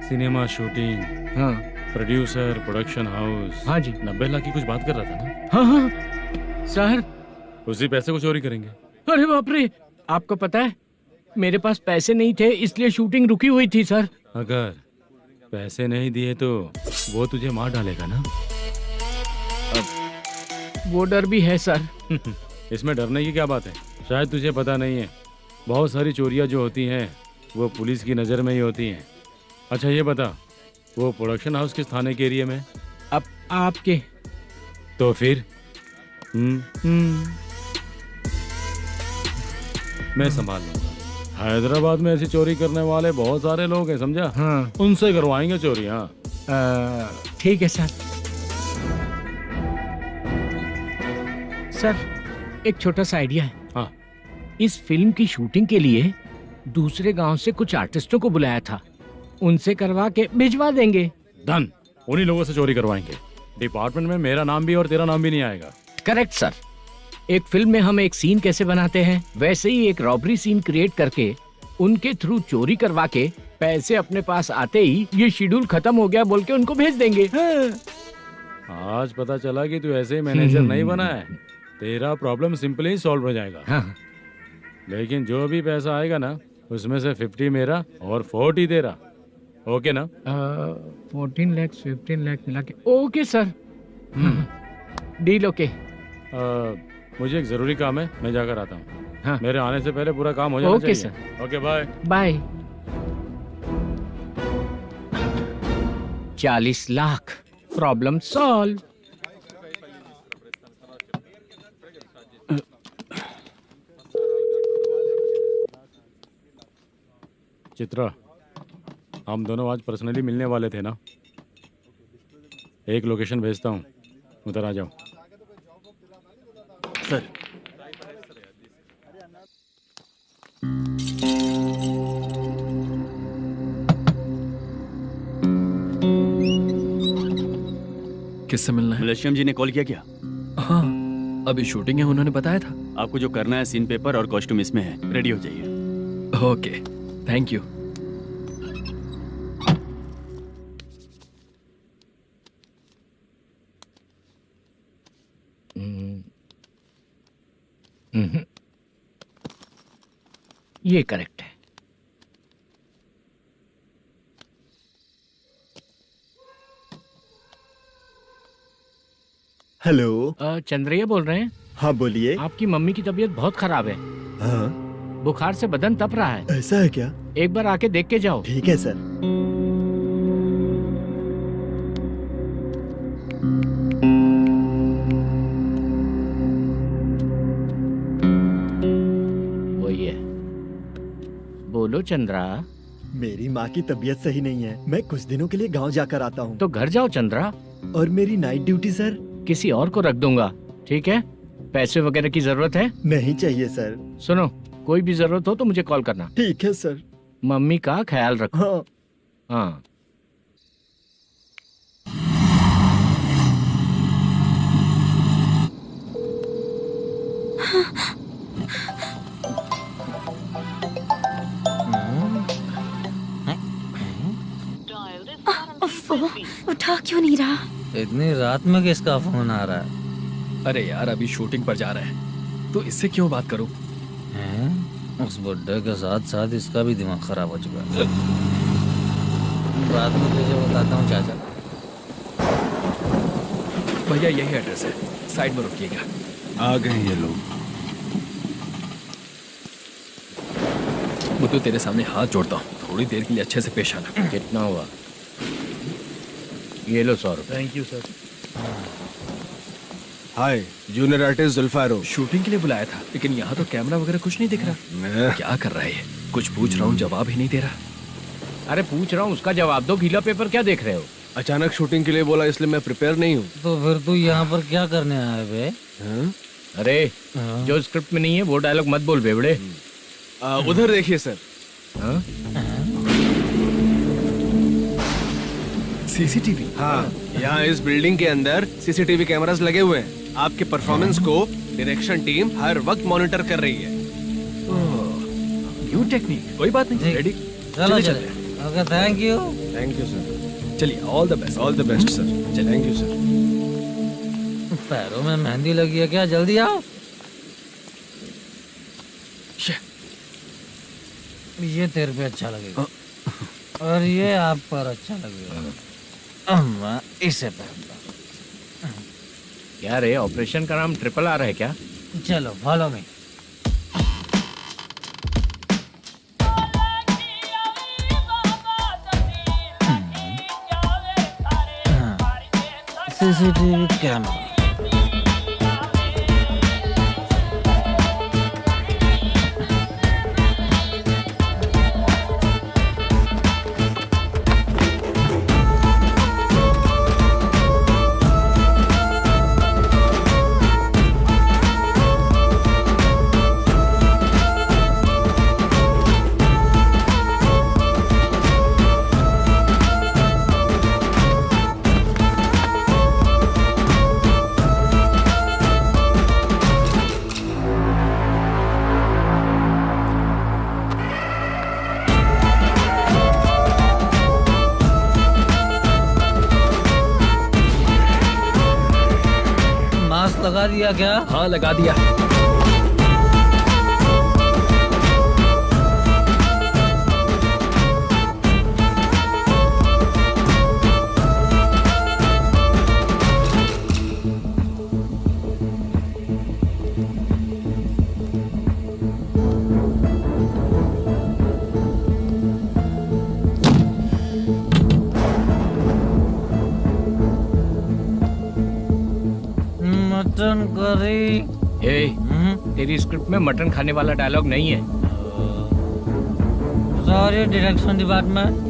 सिनेमा शूटिंग, हाँ, प्रोड्यूसर, प्रोडक्शन हाउस, हाँ जी, 90 लाख की कुछ बात कर रहा था ना? हाँ हाँ सर। उसी पैसे को चोरी करेंगे। अरे बाप रे, आपको पता है मेरे पास पैसे नहीं थे इसलिए शूटिंग रुकी हुई थी सर। अगर पैसे नहीं दिए तो वो तुझे मार डालेगा ना? वो डर भी है सर। इसमें डरने की क्या बात है? शायद तुझे पता नहीं है, बहुत सारी चोरियां जो होती हैं वो पुलिस की नज़र में ही होती हैं। अच्छा ये बता, वो प्रोडक्शन हाउस किस थाने के एरिया में? अब आपके। तो फिर मैं संभाल लूंगा। हैदराबाद में ऐसी चोरी करने वाले बहुत सारे लोग हैं, समझा? हाँ। उनसे करवाएंगे चोरी। हाँ ठीक है सर। सर एक छोटा सा आइडिया है। हाँ। इस फिल्म की शूटिंग के लिए दूसरे गांव से कुछ आर्टिस्टों को बुलाया था, उनसे करवा के भिजवा देंगे। डन, उन्हीं लोगों से चोरी करवाएंगे। डिपार्टमेंट में मेरा नाम भी और तेरा नाम भी नहीं आएगा। Correct sir. एक फिल्म में हम एक सीन कैसे बनाते हैं वैसे ही एक रॉबरी सीन क्रिएट करके उनके थ्रू चोरी करवा के पैसे अपने पास आते ही ये शेड्यूल खत्म हो गया बोल के उनको भेज देंगे। आज पता चला कि तू ऐसे ही मैनेजर नहीं बना है। तेरा प्रॉब्लम सिंपली ही सॉल्व हो जाएगा। हाँ। लेकिन जो भी पैसा आएगा ना उसमें से 50 मेरा और 40 तेरा। ओके ना? 14 लाख 15 लाख मिला के। Okay sir. Deal okay. मुझे एक जरूरी काम है, मैं जाकर आता हूँ। हाँ। मेरे आने से पहले पूरा काम हो जाना ओके चाहिए। Sir. Okay bye. Bye. 40 lakh, problem solve. Chitra, हम दोनों आज पर्सनली मिलने वाले थे ना? एक लोकेशन भेजता हूँ, उधर आ जाओ। सर किससे मिलना है? मलेशियम जी ने कॉल किया क्या? हाँ, अभी शूटिंग है, उन्होंने बताया था। आपको जो करना है सीन पेपर और कॉस्ट्यूम इसमें है, रेडी हो जाइए। Okay, thank you. ये करेक्ट है। हेलो। चंद्रैया बोल रहे हैं? हाँ बोलिए। आपकी मम्मी की तबीयत बहुत खराब है। हाँ। बुखार से बदन तप रहा है। ऐसा है क्या? एक बार आके देख के जाओ। ठीक है सर। वही है। बोलो चंद्रा। मेरी माँ की तबीयत सही नहीं है, मैं कुछ दिनों के लिए गांव जाकर आता हूँ। तो घर जाओ चंद्रा। और मेरी नाइट ड्यूटी सर? किसी और को रख दूंगा, ठीक है? पैसे वगैरह की जरूरत है? नहीं चाहिए सर। सुनो, कोई भी जरूरत हो तो मुझे कॉल करना। ठीक है सर। मम्मी का ख्याल रखो। हाँ। हाँ। उठा क्यों नहीं रहा? इतनी रात में किसका फोन आ रहा है? अरे यार, अभी शूटिंग पर जा रहे हैं तो इससे क्यों बात करूं? उस बुड्ढे के साथ साथ इसका भी दिमाग खराब हो चुका है। रात में तुझे बताता हूँ चाचा। भैया यही एड्रेस है, साइड में रुकिएगा। आ गए ये लोग। मुझे तेरे सामने हाथ जोड़ता हूँ, थोड़ी देर के लिए अच्छे से पेश आना। कितना हुआ? ये लो 100 रुपए। Thank you sir. Hi, junior artist Zulfar हो। शूटिंग के लिए बुलाया था, लेकिन यहाँ तो कैमरा वगैरह कुछ नहीं दिख रहा। क्या कर रहा है ये? कुछ पूछ रहा हूँ, जवाब ही नहीं दे रहा। अरे पूछ रहा हूँ, उसका जवाब दो। गीला पेपर क्या देख रहे हो? अचानक शूटिंग के लिए बोला, इसलिए मैं प्रिपेयर नहीं हूँ। तो फिर तू यहाँ पर क्या करने आया बे? अरे जो स्क्रिप्ट में नहीं है वो डायलॉग मत बोल बेवड़े। उधर देखिए सर। सीसीटीवी? हाँ, यहाँ इस बिल्डिंग के अंदर सीसीटीवी कैमरास लगे हुए हैं। आपके परफॉर्मेंस को डायरेक्शन टीम हर वक्त मॉनिटर कर रही है। न्यू टेक्निक, कोई बात नहीं। रेडी? चलो चले। Okay, thank you sir. चलिए, all the best. All the best sir. Thank you sir. पैरों में मेहंदी लगी है क्या? जल्दी आओ। ये तेरे पे अच्छा लगेगा और ये आप पर अच्छा लगेगा। मैं इसे पहनता। क्या रे, ऑपरेशन का नाम ट्रिपल आर है क्या? चलो फॉलो मी। CCTV camera. लगा दिया क्या? हाँ, लगा दिया। Mutton curry. तेरी स्क्रिप्ट में मटन खाने वाला डायलॉग नहीं है। Sorry direction department.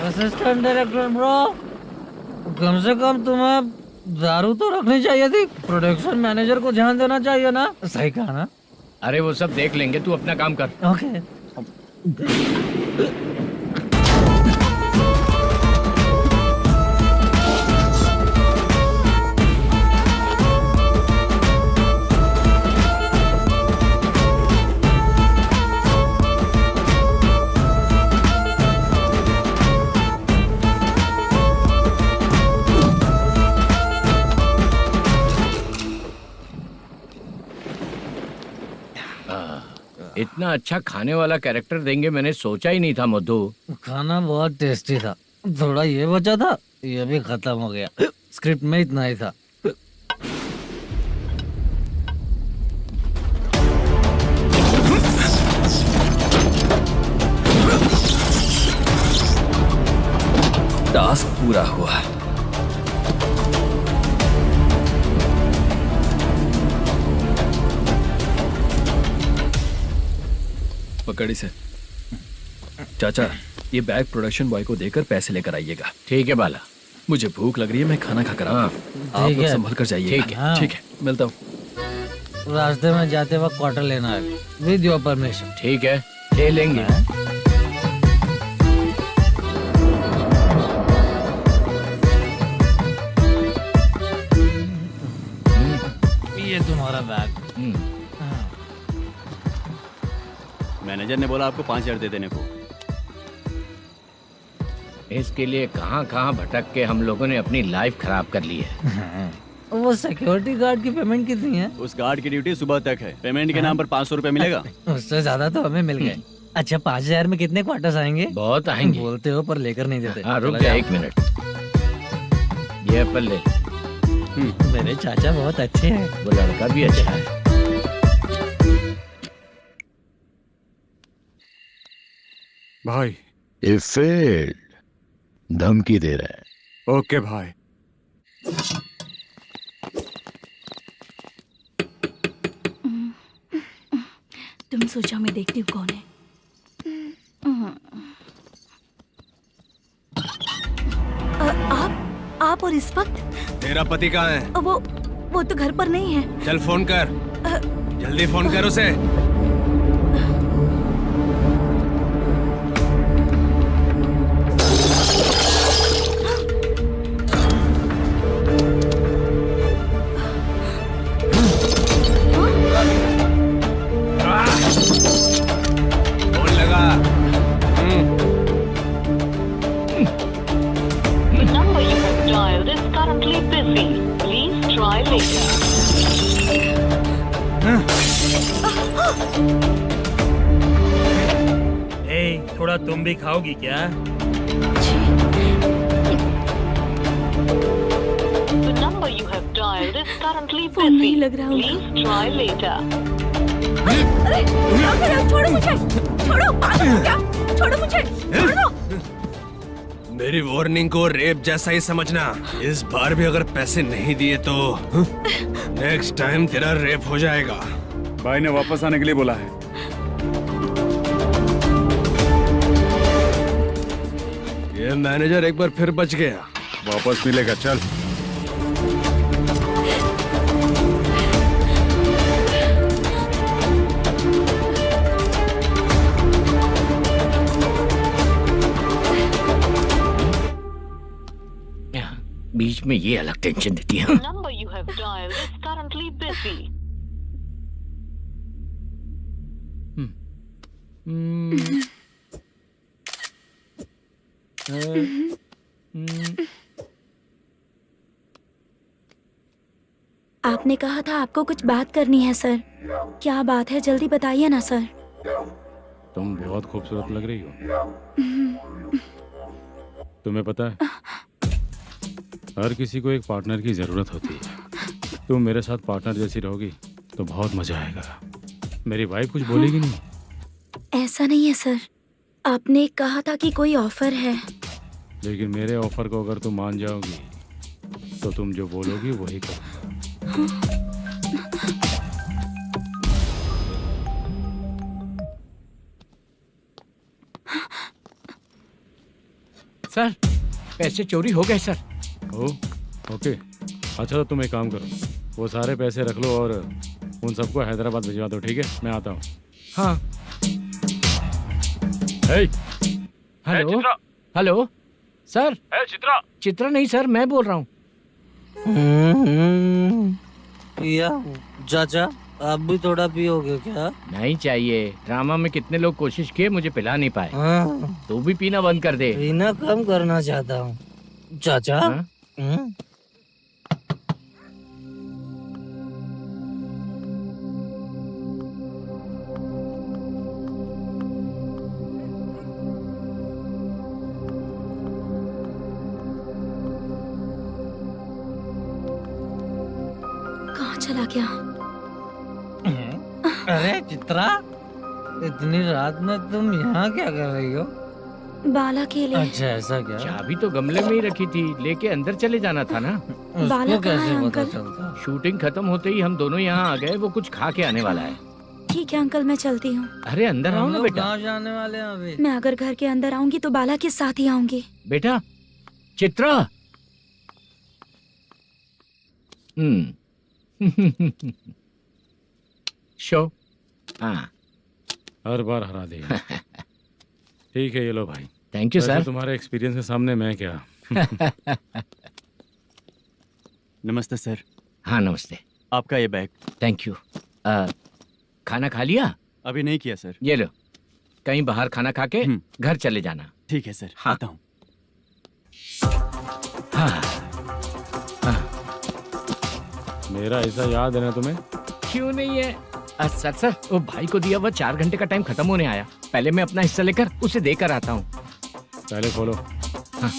Assistant director bro, कम से कम तुम्हें दारू तो रखनी चाहिए थी। प्रोडक्शन मैनेजर को ध्यान देना चाहिए ना। सही कहा ना? अरे वो सब देख लेंगे, तू अपना काम कर। ओके। इतना अच्छा खाने वाला कैरेक्टर देंगे मैंने सोचा ही नहीं था मधु। खाना बहुत टेस्टी था। थोड़ा ये बचा था, ये भी खत्म हो गया। स्क्रिप्ट में इतना ही था। टास्क पूरा हुआ। पकड़ी से। चाचा, ये बैग प्रोडक्शन बॉय को देकर पैसे लेकर आइएगा। ठीक है बाला। मुझे भूख लग रही है, मैं खाना खाकर आता हूँ। आप लोग संभल कर जाइए। ठीक है, मिलता हूँ। रास्ते में जाते वक्त क्वार्टर लेना है, विद योर परमिशन। ठीक है, ले लेंगे। ये तुम्हारा बैग। मैनेजर ने बोला आपको 5,000 दे देने को। इसके लिए कहाँ कहाँ भटक के हम लोगों ने अपनी लाइफ खराब कर ली है। वो सिक्योरिटी गार्ड की पेमेंट कितनी है? उस गार्ड की ड्यूटी सुबह तक है। पेमेंट के नाम पर 500 रुपए मिलेगा। उससे ज्यादा तो हमें मिल गए। अच्छा 5000 में कितने क्वार्टर्स आएंगे? बहुत आएंगे। बोलते हो पर लेकर नहीं देते। हाँ रुक जा 1 मिनट, ये एप्पल ले। मेरे चाचा बहुत अच्छे हैं। वो लड़का भी अच्छा है। भाई ये फेल्ड धमकी दे रहा है। ओके भाई। तुम सोचो मैं देखती हूँ कौन है। आप और इस वक्त तेरा पति कहाँ है? वो तो घर पर नहीं है। चल फोन कर, जल्दी फोन कर उसे। फोन लगा। number you have dialed is currently busy. Please try later. थोड़ा तुम भी खाओगी क्या? The number you have dialed is currently busy. Please try later. अरे छोड़ो मुझे, छोड़ो, पागल हो क्या? छोड़ो मुझे, छोड़ो। मेरी वार्निंग को रेप जैसा ही समझना। इस बार भी अगर पैसे नहीं दिए तो नेक्स्ट टाइम तेरा रेप हो जाएगा। भाई ने वापस आने के लिए बोला है। ये मैनेजर एक बार फिर बच गया। वापस मिलेगा, चल। बीच में ये अलग टेंशन देती है। Number you have dialed is currently busy. आपने कहा था आपको कुछ बात करनी है सर। क्या बात है, जल्दी बताइए ना सर। तुम बहुत खूबसूरत लग रही हो। तुम्हें पता है हर किसी को एक पार्टनर की जरूरत होती है। तुम मेरे साथ पार्टनर जैसी रहोगी तो बहुत मजा आएगा। मेरी वाइफ कुछ बोलेगी नहीं? ऐसा नहीं है सर, आपने कहा था कि कोई ऑफर है। लेकिन मेरे ऑफर को अगर तुम मान जाओगी तो तुम जो बोलोगी वही करो। सर पैसे चोरी हो गए सर। ओके अच्छा, तो तुम एक काम करो, वो सारे पैसे रख लो और उन सबको हैदराबाद भिजवा दो, ठीक है? मैं आता हूँ। हाँ। Hello hello sir. Chitra? Chitra नहीं सर, मैं बोल रहा हूँ। या चाचा आप भी थोड़ा पियोगे क्या? नहीं चाहिए। ड्रामा में कितने लोग कोशिश किए, मुझे पिला नहीं पाए। तू भी पीना बंद कर दे। पीना कम करना चाहता हूँ चाचा। कहाँ चला गया? अरे चित्रा, इतनी रात में तुम यहाँ क्या कर रही हो? बाला के लिए। अच्छा ऐसा क्या? चाबी तो गमले में ही रखी थी, लेके अंदर चले जाना था ना। बाला उसको कहाँ है कैसे पता अंकल? चलता? शूटिंग खत्म होते ही हम दोनों यहाँ आ गए। वो कुछ खा के आने वाला है। ठीक है अंकल, मैं चलती हूँ। अरे अंदर आओ हम ना लोग बेटा। कहाँ जाने वाले हैं अभी? मैं अगर घर के अंदर आऊंगी तो बाला के साथ ही आऊंगी। बेटा चित्रा। शो। हाँ हर बार हरा दे। ठीक है, ये लो भाई। Thank you sir. तुम्हारे एक्सपीरियंस के सामने मैं क्या। नमस्ते सर। हाँ नमस्ते। आपका ये बैग। Thank you. खाना खा लिया? अभी नहीं किया सर। ये लो, कहीं बाहर खाना खा के घर चले जाना। ठीक है सर। हाँ। आता हूँ। मेरा ऐसा याद है ना तुम्हें? क्यों नहीं है? सर वो भाई को दिया हुआ 4 घंटे का टाइम खत्म होने आया। पहले मैं अपना हिस्सा लेकर उसे देकर आता हूँ। पहले खोलो। हाँ।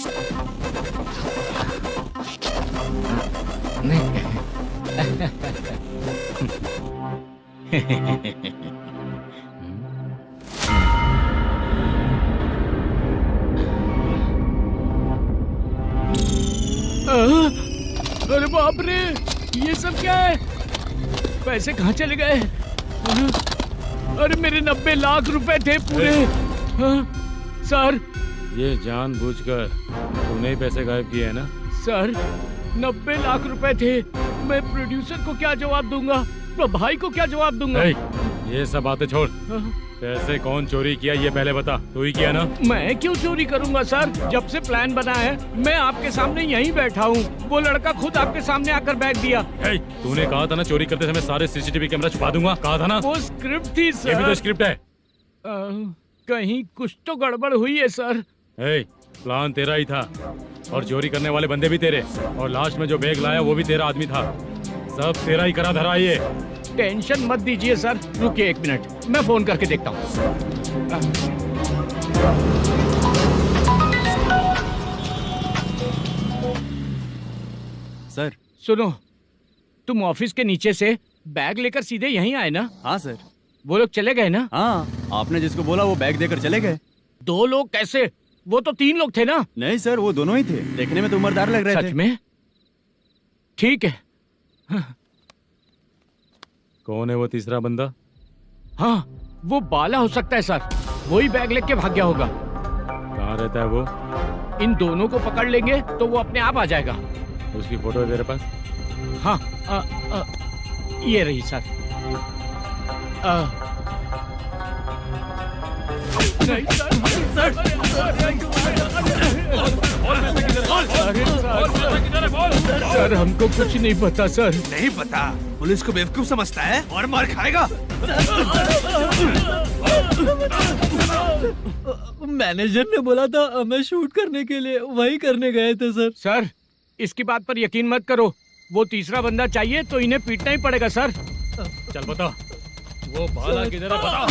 अरे बाप रे, ये सब क्या है? पैसे कहाँ चले गए? अरे मेरे 90 लाख रुपए थे पूरे। सर, ये जानबूझकर तूने ही पैसे गायब किए हैं ना? सर 90 लाख रुपए थे। मैं प्रोड्यूसर को क्या जवाब दूंगा? तो भाई को क्या जवाब दूंगा? ये सब बातें छोड़। पैसे कौन चोरी किया ये पहले बता। तू ही किया ना? मैं क्यों चोरी करूंगा सर? जब से प्लान बना है मैं आपके सामने यहीं बैठा हूँ। वो लड़का खुद आपके सामने आकर बैग दिया। तूने कहा था ना चोरी करते समय सारे सीसीटीवी कैमरा छुपा दूंगा। कहा था ना? वो स्क्रिप्ट थी सर। ये भी तो स्क्रिप्ट है। कहीं कुछ तो गड़बड़ हुई है सर। प्लान तेरा ही था और चोरी करने वाले बंदे भी तेरे, और लास्ट में जो बैग लाया वो भी तेरा आदमी था। सब तेरा ही करा धरा। ये टेंशन मत दीजिए सर। रुकिए 1 मिनट, मैं फोन करके देखता हूँ। सर सुनो, तुम ऑफिस के नीचे से बैग लेकर सीधे यहीं आए ना? हाँ सर। वो लोग चले गए ना? हाँ, आपने जिसको बोला वो बैग देकर चले गए। 2 लोग कैसे? वो तो 3 लोग थे ना? नहीं सर, वो दोनों ही थे। देखने में तो उम्रदार लग रहे थे। सच में? ठीक है। कौन है वो तीसरा बंदा? हाँ, वो बाला हो सकता है सर। वही बैग लेके भाग गया होगा। कहाँ रहता है वो? इन दोनों को पकड़ लेंगे तो वो अपने आप आ जाएगा। उसकी फोटो है तेरे पास? हाँ, ये रही सर। नहीं सर, हमको कुछ नहीं पता सर। नहीं पता? पुलिस को बेवकूफ समझता है और मार खाएगा। मैनेजर ने बोला था हमें शूट करने के लिए, वही करने गए थे सर। सर, इसकी बात पर यकीन मत करो। वो तीसरा बंदा चाहिए तो इन्हें पीटना ही पड़ेगा सर। चल बता, वो बाला किधर है? बता।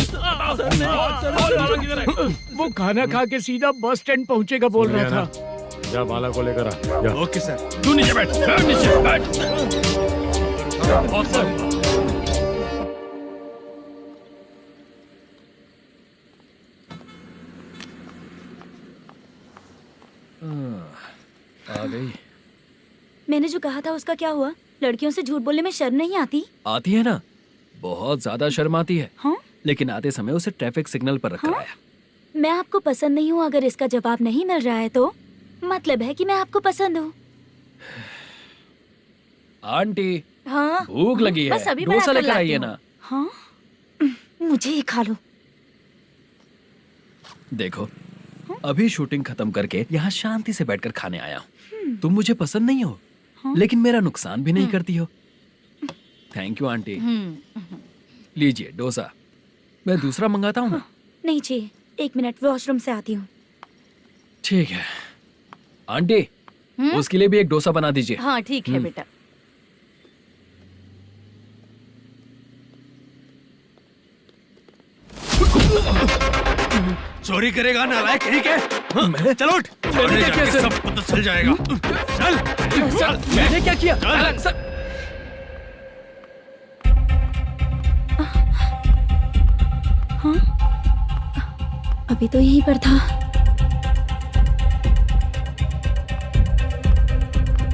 वो खाना खा के सीधा बस स्टैंड पहुंचेगा बोल रहा था। जा बाला को लेकर आ। जा। Okay sir. तू नीचे बैठ। नीचे बैठ। आ गई। मैंने जो कहा था उसका क्या हुआ? लड़कियों से झूठ बोलने में शर्म नहीं आती? आती है ना, बहुत ज्यादा शर्म आती है। हाँ? लेकिन आते समय उसे ट्रैफिक सिग्नल पर रखकर आया। मैं आपको पसंद नहीं हूँ अगर इसका जवाब नहीं मिल रहा है तो मतलब है कि मैं आपको पसंद हूँ। आंटी, हाँ? भूख लगी है, बस अभी डोसा बनाकर लेकर लाती आइए हूँ। ना। हाँ? मुझे ही खा लो। देखो, अभी शूटिंग खत्म करके यहाँ शांति से बैठकर खाने आया हूँ। तुम मुझे पसंद नहीं हो, लेकिन मेरा नुकसान भी नहीं करती हो। Thank you aunty. लीजिए डोसा। मैं दूसरा मंगाता हूँ ना? नहीं चाहिए, 1 मिनट वॉशरूम से आती हूँ। ठीक है आंटी, उसके लिए भी एक डोसा बना दीजिए। हाँ ठीक है बेटा। चोरी करेगा नालायक कहीं के? चलो उठ। मैंने क्या किया सर? सब पता चल जाएगा। चल। सर, मैंने क्या किया? सर, हाँ? अभी तो यहीं पर था।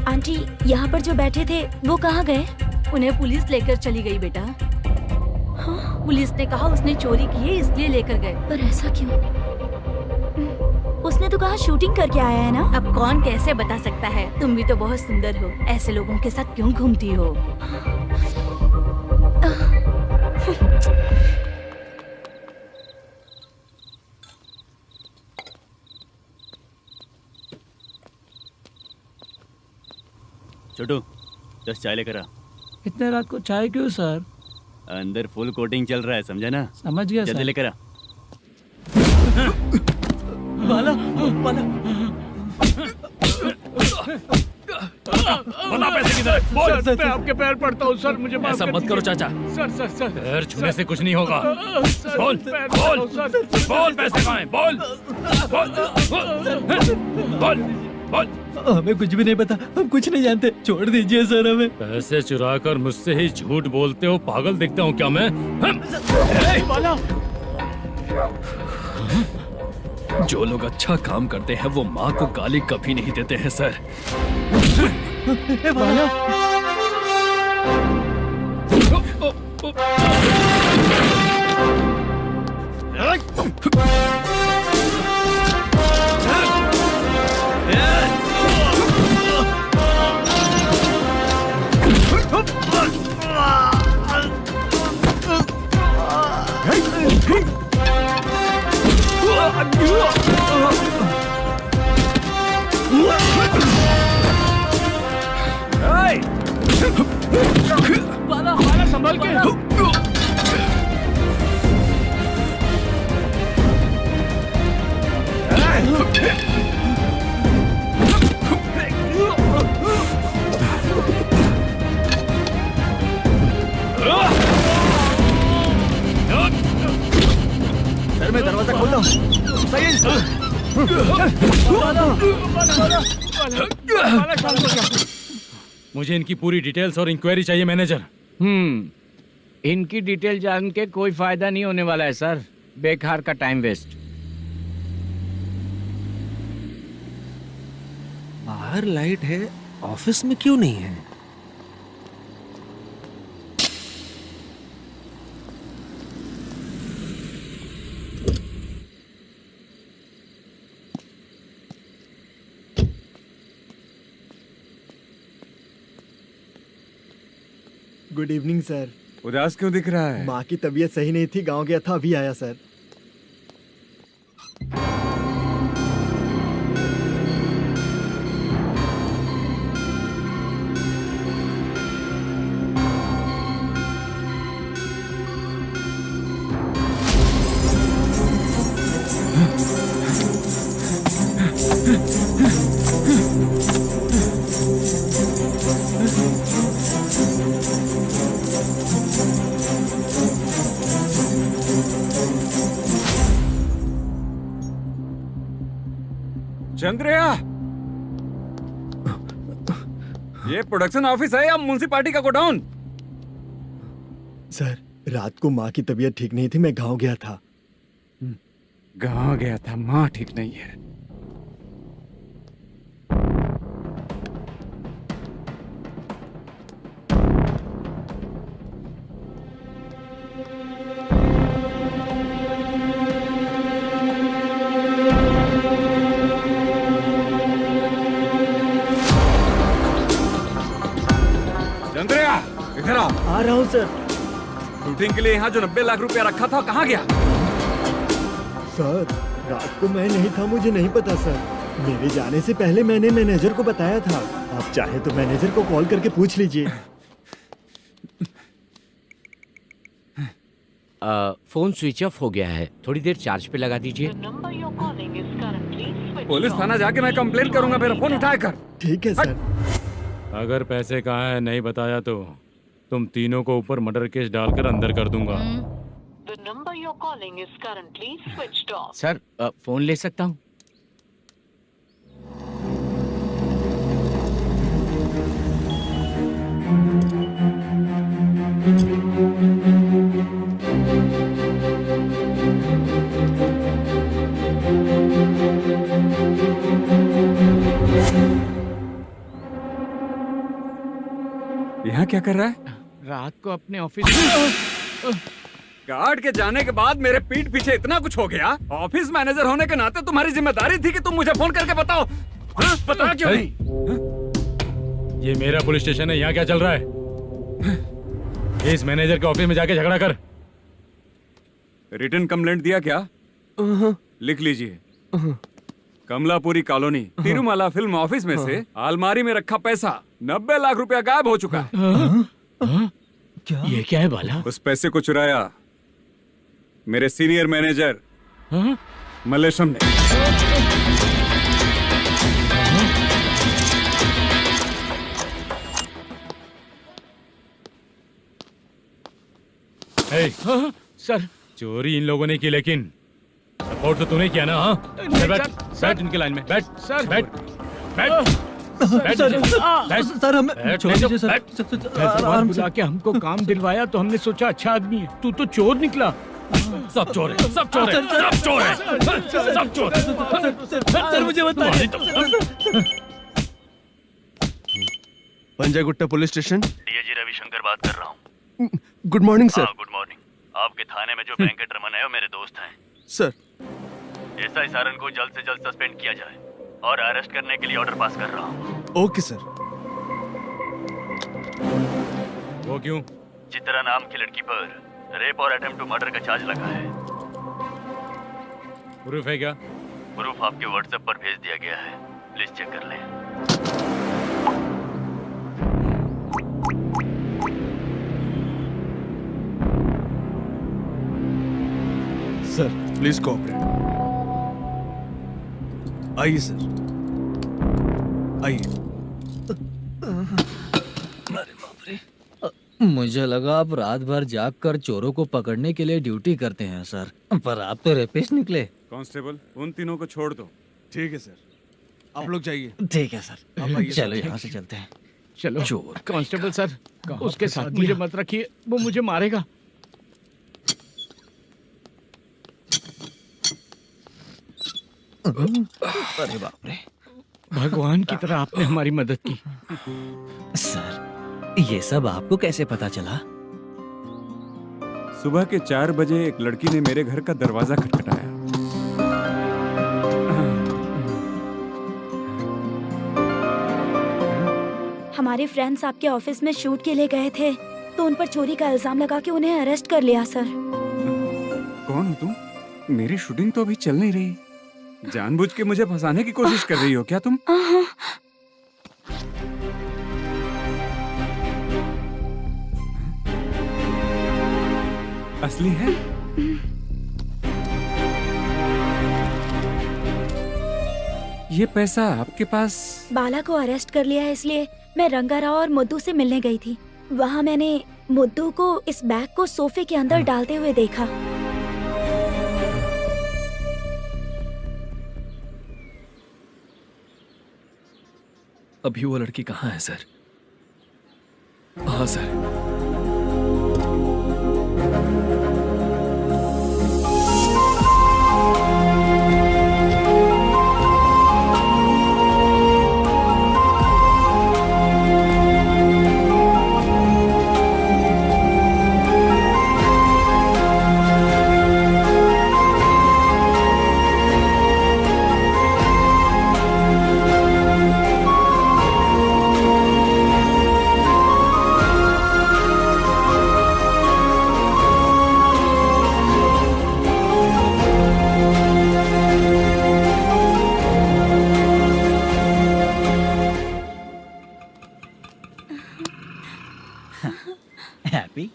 आंटी, यहाँ पर जो बैठे थे वो कहाँ गए? उन्हें पुलिस लेकर चली गई बेटा। हाँ? पुलिस ने कहा उसने चोरी की है इसलिए लेकर गए। पर ऐसा क्यों? उसने तो कहा शूटिंग करके आया है ना। अब कौन कैसे बता सकता है? तुम भी तो बहुत सुंदर हो, ऐसे लोगों के साथ क्यों घूमती हो? छोटू 10 चाय लेकर आ। इतने रात को चाय क्यों सर? अंदर फुल कोटिंग चल रहा है, समझा ना? समझ गया जल्दी सर। लेकर आ। बाला, बाला। बता पैसे किधर है? बोल। सर, मैं आपके पैर पड़ता हूँ सर, मुझे माफ ऐसा कर मत करो दीजिए। चाचा। सर पैर छूने से कुछ नहीं होगा। सर, बोल पैर बोल पड़ता हूँ, सर। बोल पैसे कहाँ हैं? बोल बोल बोल। हमें कुछ भी नहीं पता, हम कुछ नहीं जानते, छोड़ दीजिए सर हमें। पैसे चुरा कर मुझसे ही झूठ बोलते हो, पागल दिखता हूँ क्या मैं? जो लोग अच्छा काम करते हैं वो माँ को गाली कभी नहीं देते हैं सर। बाला संभाल के। सर मैं दरवाजा खोलता हूँ। सही है मुझे इनकी पूरी डिटेल्स और इंक्वायरी चाहिए मैनेजर। इनकी डिटेल जान के कोई फायदा नहीं होने वाला है सर, बेकार का टाइम वेस्ट। बाहर लाइट है, ऑफिस में क्यों नहीं है? Good evening sir. उदास क्यों दिख रहा है? माँ की तबीयत सही नहीं थी, गांव गया था, अभी आया सर। चंद्रया, ये प्रोडक्शन ऑफिस है या म्युनिसिपालिटी का गोडाउन? सर रात को माँ की तबीयत ठीक नहीं थी, मैं गांव गया था। गांव गया था, माँ ठीक नहीं है। चंद्रया, इधर आओ। आ रहा हूँ सर। शूटिंग के लिए यहाँ जो 90 लाख रुपया रखा था कहाँ गया? सर रात को मैं नहीं था, मुझे नहीं पता सर। मेरे जाने से पहले मैंने मैनेजर को बताया था। आप चाहे तो मैनेजर को कॉल करके पूछ लीजिए। फोन स्विच ऑफ हो गया है, थोड़ी देर चार्ज पे लगा दीजिए। पुलिस थाना जाके मैं कंप्लेंट करूंगा, मेरा फोन उठाया कर। ठीक है सर। अगर पैसे कहाँ है नहीं बताया तो तुम तीनों को ऊपर मर्डर केस डालकर अंदर कर दूंगा। The number you're calling is currently switched off. Sir phone ले सकता हूँ? यहाँ क्या कर रहा है? रात को अपने ऑफिस गार्ड के जाने के बाद मेरे पीठ पीछे इतना कुछ हो गया। ऑफिस मैनेजर होने के नाते तुम्हारी जिम्मेदारी थी कि तुम मुझे फोन करके बताओ। हाँ? पता क्यों नहीं? ये मेरा पुलिस स्टेशन है, यहाँ क्या चल रहा है? इस मैनेजर के ऑफिस में जाके झगड़ा कर। रिटन कंप्लेंट दिया क्या? लिख लीजिए। Kamalapuri colony, Tirumala film office में से अलमारी में रखा पैसा 90 लाख रुपया गायब हो चुका है। क्या? ये क्या है बाला? उस पैसे को चुराया मेरे सीनियर मैनेजर मल्लेशम ने। हे, सर चोरी इन लोगों ने की, लेकिन सपोर्ट तो तूने किया ना? हाँ बैठ बैठ इनकी लाइन में बैठ सर बैठ बैठ सर हमें छोड़ दीजिए सर। हैदराबाद बुला के हमको काम दिलवाया तो हमने सोचा अच्छा आदमी है, तू तो चोर निकला। सब चोर है, सब चोर है, सब चोर है, सब चोर है। सर मुझे बताइए। Panjagutta police station. DIG Ravishankar बात कर रहा हूँ। Good morning sir. Good morning. आपके थाने में जो वेंकटरमन है वो मेरे दोस्त हैं। सर एसआई सारन को जल्द से जल्द सस्पेंड किया जाए और अरेस्ट करने के लिए ऑर्डर पास कर रहा हूँ। Okay sir. वो क्यों? चित्रा नाम की लड़की पर रेप और अटेम्प्ट टू मर्डर का चार्ज लगा है। प्रूफ है क्या? प्रूफ आपके व्हाट्सएप पर भेज दिया गया है, प्लीज चेक कर लें। Sir please cooperate. आइए सर, आइए। मुझे लगा आप रात भर जाग कर चोरों को पकड़ने के लिए ड्यूटी करते हैं सर, पर आप तो रेपिस्ट निकले। कांस्टेबल उन तीनों को छोड़ दो। ठीक है सर, आप लोग जाइए। ठीक है सर, आप आइए। चलो यहाँ से चलते हैं। चलो चोर कांस्टेबल सर, उसके साथ मुझे मत रखिए, वो मुझे मारेगा। अरे बाप रे, भगवान की तरह आपने हमारी मदद की। सर ये सब आपको कैसे पता चला? सुबह के 4 बजे एक लड़की ने मेरे घर का दरवाजा खटखटाया। हमारे फ्रेंड्स आपके ऑफिस में शूट के लिए गए थे तो उन पर चोरी का इल्जाम लगा के उन्हें अरेस्ट कर लिया सर। कौन हो तुम? मेरी शूटिंग तो अभी चल नहीं रही। जानबूझ के मुझे फंसाने की कोशिश कर रही हो क्या तुम? असली है? ये पैसा आपके पास? बाला को अरेस्ट कर लिया है इसलिए मैं रंगाराव और मुद्दू से मिलने गई थी। वहाँ मैंने मुद्दू को इस बैग को सोफे के अंदर डालते हुए देखा। अभी वो लड़की कहाँ है सर? हाँ सर। हैप्पी?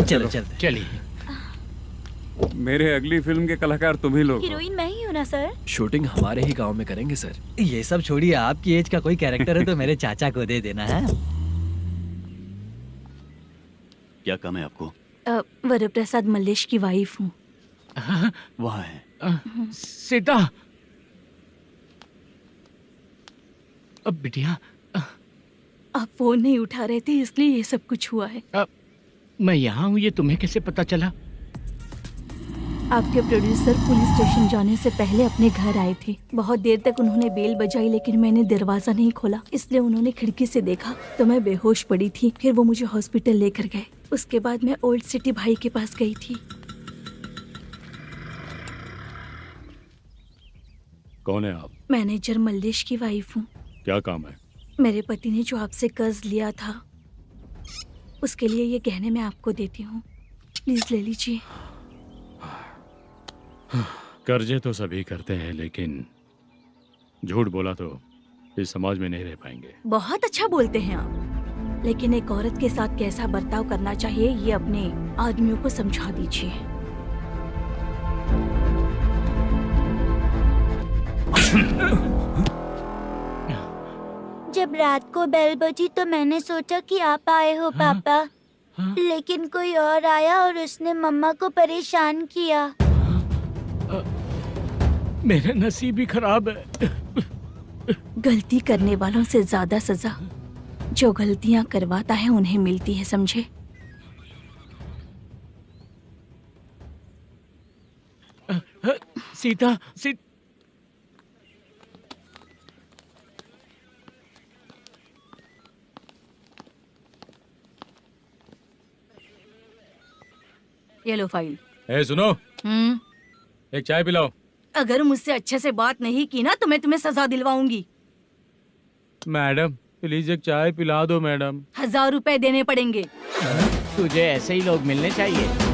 चलो चलते। चलिए। मेरे अगली फिल्म के कलाकार तुम ही लोग हो। हीरोइन मैं ही हूँ ना सर। शूटिंग हमारे ही गांव में करेंगे सर। ये सब छोड़िए, आपकी एज का कोई कैरेक्टर है तो मेरे चाचा को दे देना है। क्या काम है आपको? वरप्रसाद मल्लेश की वाइफ हूँ। वहाँ है। सीता। अब बिटिया आप फोन नहीं उठा रहे थे इसलिए ये सब कुछ हुआ है। मैं यहाँ हूँ, ये तुम्हें कैसे पता चला? आपके प्रोड्यूसर पुलिस स्टेशन जाने से पहले अपने घर आए थे। बहुत देर तक उन्होंने बेल बजाई लेकिन मैंने दरवाजा नहीं खोला, इसलिए उन्होंने खिड़की से देखा तो मैं बेहोश पड़ी थी। फिर वो मुझे हॉस्पिटल लेकर गए। उसके बाद मैं ओल्ड सिटी भाई के पास गई थी। कौन है आप? मैनेजर मल्लेश की वाइफ हूँ। क्या काम है? मेरे पति ने जो आपसे कर्ज लिया था उसके लिए ये गहने मैं आपको देती हूँ, प्लीज ले लीजिए। कर्जे तो सभी करते हैं लेकिन झूठ बोला तो इस समाज में नहीं रह पाएंगे। बहुत अच्छा बोलते हैं आप, लेकिन एक औरत के साथ कैसा बर्ताव करना चाहिए ये अपने आदमियों को समझा दीजिए। जब रात को बेल बजी तो मैंने सोचा कि आप आए हो पापा। लेकिन कोई और आया और उसने मम्मा को परेशान किया। मेरा नसीब ही खराब है। गलती करने वालों से ज्यादा सजा जो गलतियां करवाता है उन्हें मिलती है, समझे? सीता ये लो फाइल। ए सुनो, एक चाय पिलाओ। अगर मुझसे अच्छे से बात नहीं की ना तो मैं तुम्हें सजा दिलवाऊंगी। मैडम प्लीज एक चाय पिला दो मैडम। 1000 रुपए देने पड़ेंगे। तुझे ऐसे ही लोग मिलने चाहिए।